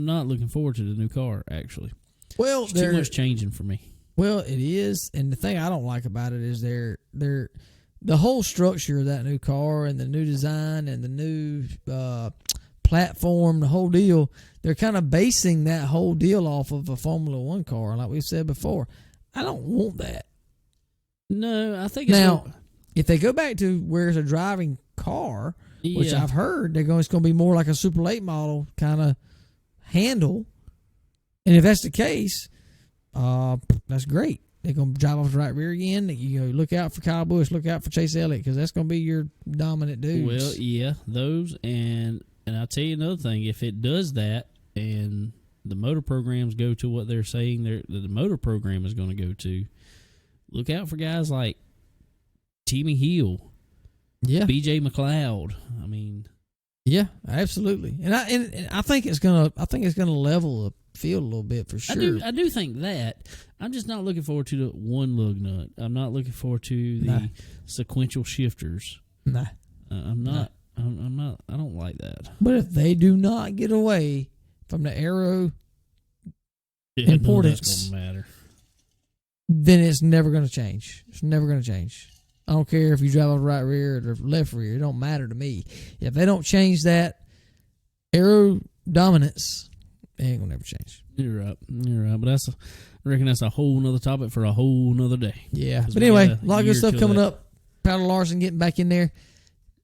Speaker 1: not looking forward to the new car, actually.
Speaker 2: Well,
Speaker 1: there's too much changing for me.
Speaker 2: Well, it is, and the thing I don't like about it is the whole structure of that new car and the new design and the new platform, the whole deal, they're kind of basing that whole deal off of a Formula One car, like we've said before. I don't want that.
Speaker 1: No, I think
Speaker 2: if they go back to where it's a driving car, which I've heard it's going to be more like a Super Late model kind of handle, and if that's the case, that's great. They're going to drive off the right rear again. Look out for Kyle Busch, look out for Chase Elliott, because that's going to be your dominant dudes.
Speaker 1: Well, yeah, those, and And I'll tell you another thing. If it does that and the motor programs go to what they're saying the motor program is going to go to, look out for guys like Timmy Hill, BJ McLeod. I mean,
Speaker 2: yeah, absolutely. And I think it's gonna level the field a little bit for sure.
Speaker 1: I do think that. I'm just not looking forward to the one lug nut. I'm not looking forward to the sequential shifters.
Speaker 2: Nah,
Speaker 1: I'm not. I'm not. I don't like that.
Speaker 2: But if they do not get away from the aero importance,
Speaker 1: that's gonna matter.
Speaker 2: Then it's never going to change. It's never going to change. I don't care if you drive on the right rear or the left rear. It don't matter to me. If they don't change that aero dominance, it ain't going to never change.
Speaker 1: You're right. But I reckon that's a whole nother topic for a whole nother day.
Speaker 2: Yeah. But anyway, a lot of good stuff coming up. Proud of Larson getting back in there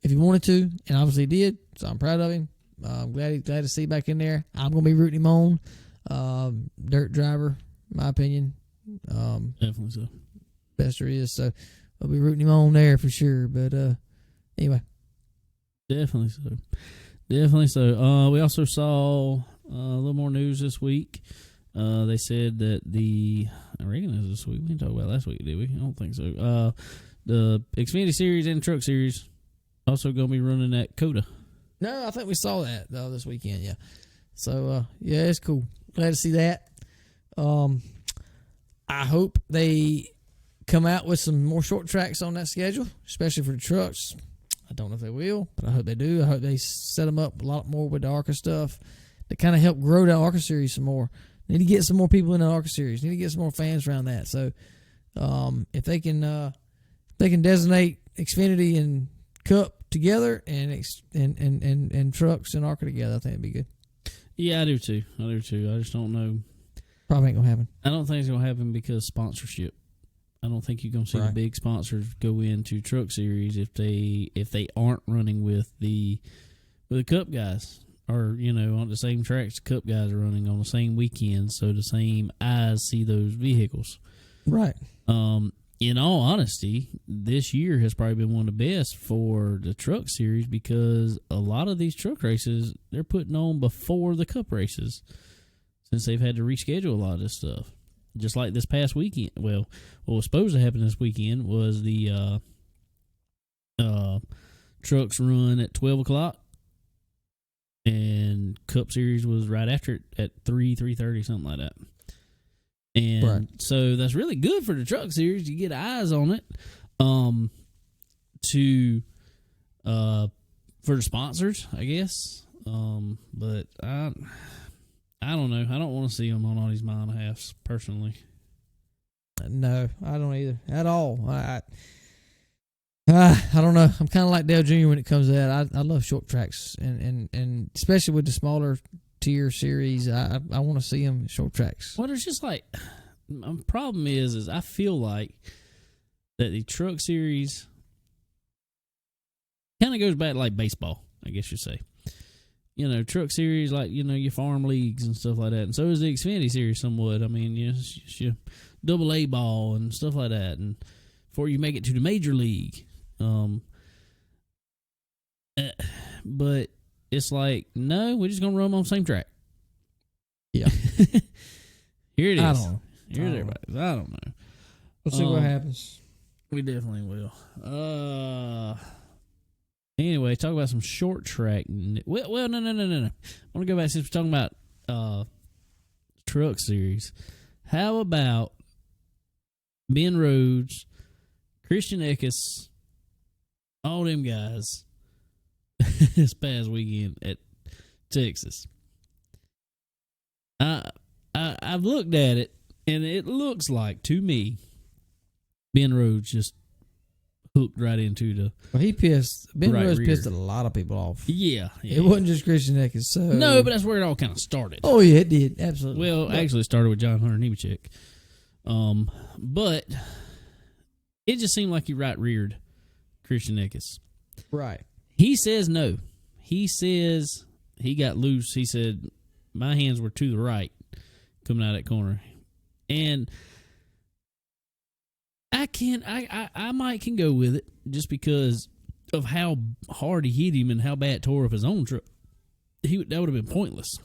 Speaker 2: if he wanted to, and obviously he did. So I'm proud of him. I'm glad to see back in there. I'm going to be rooting him on. Dirt driver, in my opinion.
Speaker 1: Definitely so.
Speaker 2: Best there is. So I'll be rooting him on there for sure. But anyway.
Speaker 1: Definitely so. We also saw a little more news this week. They said that I reckon it was this week. We didn't talk about last week, did we? I don't think so. The Xfinity Series and Truck Series also going to be running at COTA.
Speaker 2: No, I think we saw that this weekend, yeah. So, yeah, it's cool. Glad to see that. I hope they come out with some more short tracks on that schedule, especially for the trucks. I don't know if they will, but I hope they do. I hope they set them up a lot more with the ARCA stuff to kind of help grow the ARCA Series some more. Need to get some more people in the ARCA Series. Need to get some more fans around that. So, if they can designate Xfinity and Cup together and trucks and ARCA together, I think it'd be good.
Speaker 1: Yeah, I do too. I just don't know.
Speaker 2: Probably ain't gonna happen.
Speaker 1: I don't think it's gonna happen because sponsorship. I don't think you're gonna see the big sponsors go into Truck Series if they aren't running with the Cup guys, or on the same tracks the Cup guys are running on the same weekend, so the same eyes see those vehicles.
Speaker 2: Right.
Speaker 1: In all honesty, this year has probably been one of the best for the Truck Series because a lot of these truck races they're putting on before the Cup races, since they've had to reschedule a lot of this stuff. Just like this past weekend. Well, what was supposed to happen this weekend was the trucks run at 12 o'clock, and Cup Series was right after it at 3:30, something like that. And so that's really good for the Truck Series. You get eyes on it. For the sponsors, I guess. But I don't know. I don't want to see them on all these mile and a halves, personally.
Speaker 2: No, I don't either at all. I don't know. I'm kind of like Dale Jr. when it comes to that. I love short tracks, and especially with the smaller tier series, I want to see them short tracks.
Speaker 1: Well, it's just like my problem is I feel like that the Truck Series kind of goes back to like baseball, I guess you'd say. Truck Series, like, your farm leagues and stuff like that. And so is the Xfinity Series somewhat. I mean, it's your double A ball and stuff like that. And before you make it to the major league. But it's like, no, we're just going to run them on the same track.
Speaker 2: Yeah.
Speaker 1: Here it is.
Speaker 2: I don't know.
Speaker 1: Here's everybody. I don't know.
Speaker 2: We'll see what happens.
Speaker 1: We definitely will. Anyway, talk about some short track. Well, no. I want to go back since we're talking about Truck Series. How about Ben Rhodes, Christian Eckes, all them guys this past weekend at Texas? I've looked at it, and it looks like, to me, Ben Rhodes just hooked right into the.
Speaker 2: Well, he pissed. Ben
Speaker 1: right
Speaker 2: Rhodes
Speaker 1: rear.
Speaker 2: pissed a lot of people off.
Speaker 1: Yeah.
Speaker 2: It wasn't just Christian Eckes. So
Speaker 1: no, but that's where it all kind of started.
Speaker 2: Oh yeah, it did absolutely.
Speaker 1: Well, actually, it started with John Hunter Nemechek. But it just seemed like he right reared Christian Eckes.
Speaker 2: Right.
Speaker 1: He says no. He says he got loose. He said my hands were to the right coming out of that corner, and I might can go with it just because of how hard he hit him and how bad it tore up his own truck. that would have been pointless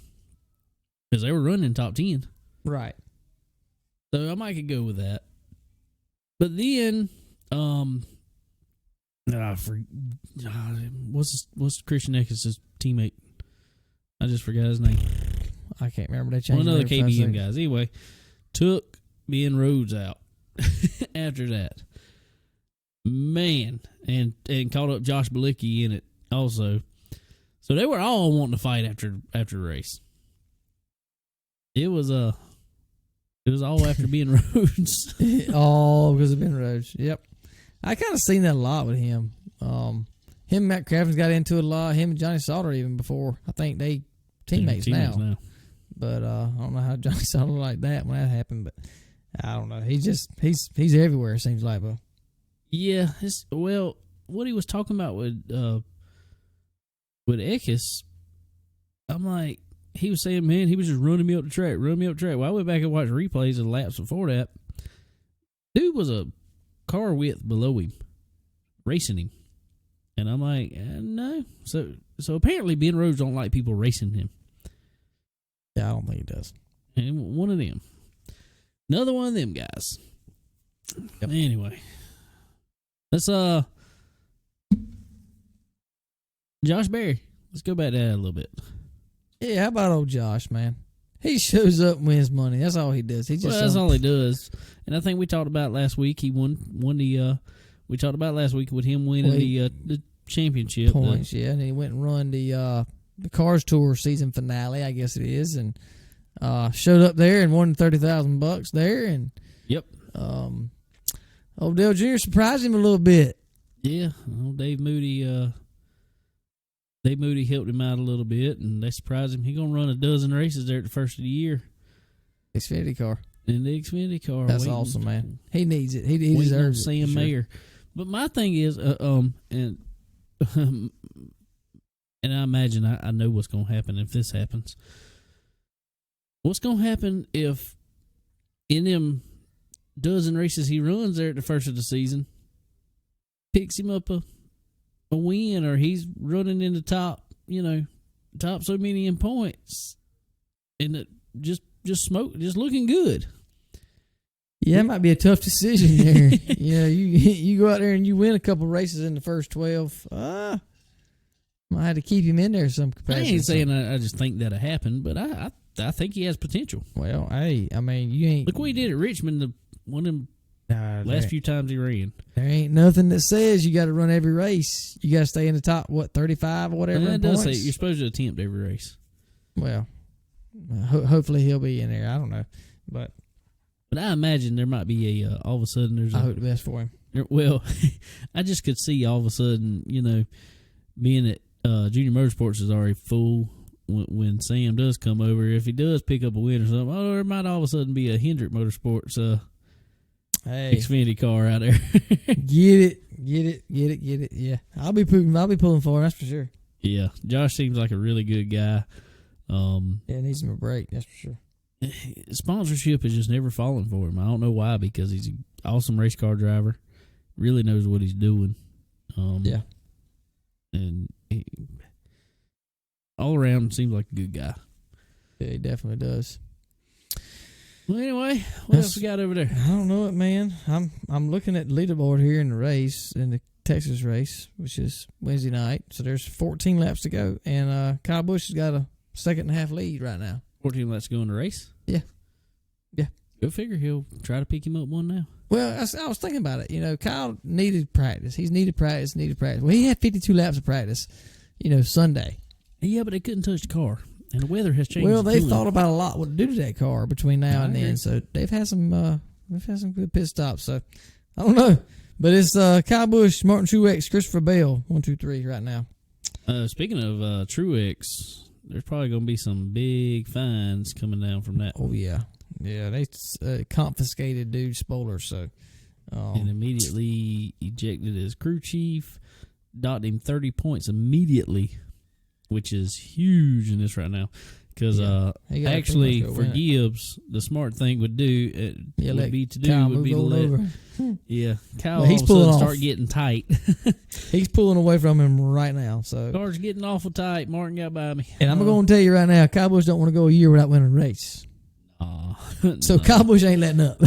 Speaker 1: because they were running top 10.
Speaker 2: Right.
Speaker 1: So I might could go with that. But then, what's Christian Eckes' teammate? I just forgot his name.
Speaker 2: I can't remember. They changed.
Speaker 1: One of the KBM guys. Anyway, took Ben Rhodes out after that. Man, and caught up Josh Bilicki in it also. So they were all wanting to fight after the race. It was all after Ben Rhodes.
Speaker 2: All because of Ben Rhodes. Yep. I kind of seen that a lot with him. Him and Matt Crafton's got into it a lot. Him and Johnny Sauter even before. I think they teammates now. But I don't know how Johnny Sauter like that when that happened. But I don't know. He's everywhere. It seems like, bro.
Speaker 1: Yeah. Well, what he was talking about with Eckes, I'm like, he was saying, man, he was just running me up the track. Well, I went back and watched replays of the laps before that. Dude was a car width below him, racing him. And I'm like, no. So apparently Ben Rhodes don't like people racing him.
Speaker 2: Yeah, I don't think he does.
Speaker 1: And one of them. Another one of them guys. Yep. Anyway. Let's Josh Berry. Let's go back to that a little bit.
Speaker 2: Yeah, how about old Josh, man? He shows up and wins money. That's all he does.
Speaker 1: That's all he does. And I think we talked about last week. He won the. We talked about last week with him winning the championship
Speaker 2: points. Yeah, and he went and run the Cars Tour season finale, I guess it is, and showed up there and won $30,000 there. And
Speaker 1: yep.
Speaker 2: Old Dale Jr. surprised him a little bit.
Speaker 1: Yeah, old Dave Moody. Dave Moody helped him out a little bit, and they surprised him. He's going to run a dozen races there at the first of the year.
Speaker 2: Xfinity car.
Speaker 1: In the Xfinity car.
Speaker 2: That's awesome, man. He needs it. He deserves it.
Speaker 1: Sam Mayer. But my thing is, and I imagine I know what's going to happen if this happens. What's going to happen if in them dozen races he runs there at the first of the season, picks him up a win, or he's running in the top so many in points, and it just looking good.
Speaker 2: Yeah, it might be a tough decision there. Yeah, you go out there and you win a couple races in the first 12. Might have to keep him in there some capacity.
Speaker 1: I ain't saying I just think that'll happen, but I think he has potential.
Speaker 2: Well, hey, I mean, you ain't
Speaker 1: look what he did at Richmond. One of them last few times he ran.
Speaker 2: There ain't nothing that says you got to run every race. You got to stay in the top 35 or whatever.
Speaker 1: That does say you're supposed to attempt every race.
Speaker 2: Well, hopefully he'll be in there. I don't know, but
Speaker 1: I imagine there might be all of a sudden
Speaker 2: I hope the best for him.
Speaker 1: Well, I just could see all of a sudden, being that Junior Motorsports is already full when Sam does come over. If he does pick up a win or something, there might all of a sudden be a Hendrick Motorsports Xfinity car out there.
Speaker 2: Get it. Yeah, I'll be pulling for him. That's for sure.
Speaker 1: Yeah, Josh seems like a really good guy.
Speaker 2: Yeah, needs him a break. That's for sure.
Speaker 1: Sponsorship has just never fallen for him. I don't know why, because he's an awesome race car driver. Really knows what he's doing.
Speaker 2: Yeah.
Speaker 1: And all around seems like a good guy.
Speaker 2: Yeah, he definitely does.
Speaker 1: Well, anyway, what else we got over there?
Speaker 2: I don't know it, man. I'm looking at the leaderboard here in the race, in the Texas race, which is Wednesday night. So there's 14 laps to go, and Kyle Busch has got a second and a half lead right now.
Speaker 1: 14 laps to go in the race?
Speaker 2: Yeah.
Speaker 1: Go figure. He'll try to pick him up one now.
Speaker 2: Well, I was thinking about it. Kyle needed practice. He's needed practice. Well, he had 52 laps of practice, Sunday.
Speaker 1: Yeah, but they couldn't touch the car, and the weather has changed.
Speaker 2: Well, they've thought about a lot what to do to that car between now and then. So they've had some good pit stops. So I don't know, but it's Kyle Busch, Martin Truex, Christopher Bell, 1, 2, 3 right now.
Speaker 1: Speaking of Truex, there's probably going to be some big fines coming down from that.
Speaker 2: Oh yeah. Yeah, they confiscated dude's spoiler, so
Speaker 1: and immediately ejected his crew chief, docked him 30 points immediately, which is huge in this right now. Because
Speaker 2: He got pretty
Speaker 1: actually,
Speaker 2: much go
Speaker 1: for
Speaker 2: win it.
Speaker 1: Gibbs, the smart thing would
Speaker 2: let
Speaker 1: be to
Speaker 2: Kyle
Speaker 1: do would
Speaker 2: move
Speaker 1: be to
Speaker 2: on
Speaker 1: let
Speaker 2: over.
Speaker 1: Kyle
Speaker 2: But he's
Speaker 1: all of a
Speaker 2: pulling
Speaker 1: sudden
Speaker 2: off.
Speaker 1: start getting tight.
Speaker 2: He's pulling away from him right now. So,
Speaker 1: Car's getting awful tight. Martin got by me.
Speaker 2: and I'm going to tell you right now, Cowboys don't want to go a year without winning a race. So
Speaker 1: no.
Speaker 2: Cowboys ain't letting up.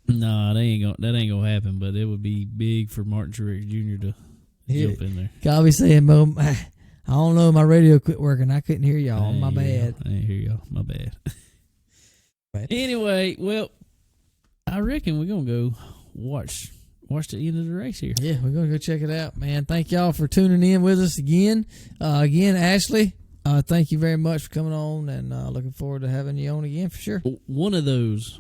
Speaker 1: No, that ain't gonna happen. But it would be big for Martin Truex Jr. to jump in there.
Speaker 2: Cowboys saying, "Mo, I don't know, my radio quit working. I couldn't hear y'all. My bad."
Speaker 1: I ain't hear y'all. My bad.
Speaker 2: Right.
Speaker 1: Anyway, well, I reckon we're gonna go watch the end of the race here.
Speaker 2: Yeah, we're gonna go check it out, man. Thank y'all for tuning in with us again. Ashley, thank you very much for coming on, and looking forward to having you on again for sure.
Speaker 1: One of those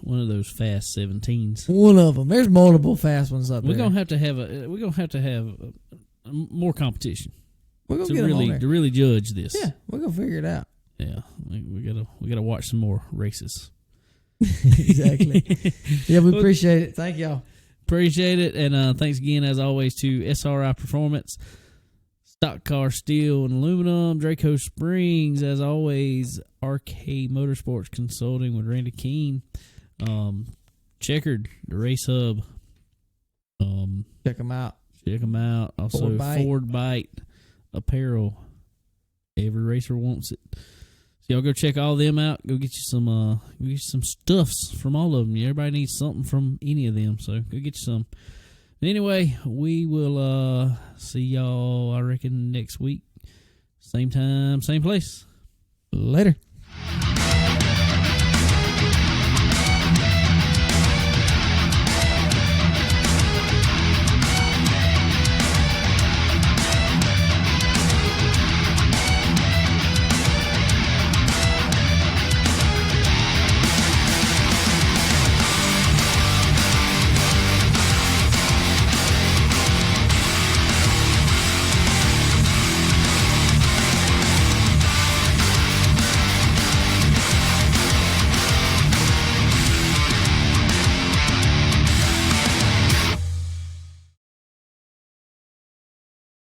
Speaker 1: fast 17s.
Speaker 2: One of them. There's multiple fast ones up
Speaker 1: We're
Speaker 2: there.
Speaker 1: gonna have to have more competition
Speaker 2: We're gonna
Speaker 1: to
Speaker 2: get them on
Speaker 1: really
Speaker 2: there.
Speaker 1: to really judge this.
Speaker 2: Yeah, we're gonna figure it out.
Speaker 1: Yeah, we gotta watch some more races.
Speaker 2: Exactly. Yeah, we appreciate it. Thank y'all.
Speaker 1: Appreciate it, and thanks again as always to SRI Performance, Stock Car Steel and Aluminum, Draco Springs, as always, RK Motorsports Consulting with Randy Keene, Checkered, the Race Hub.
Speaker 2: Check them out.
Speaker 1: Check them out. Also, Ford Bite Apparel. Every racer wants it. So y'all go check all them out. Go get you some stuffs from all of them. Everybody needs something from any of them. So go get you some. Anyway, we will see y'all, I reckon, next week. Same time, same place.
Speaker 2: Later.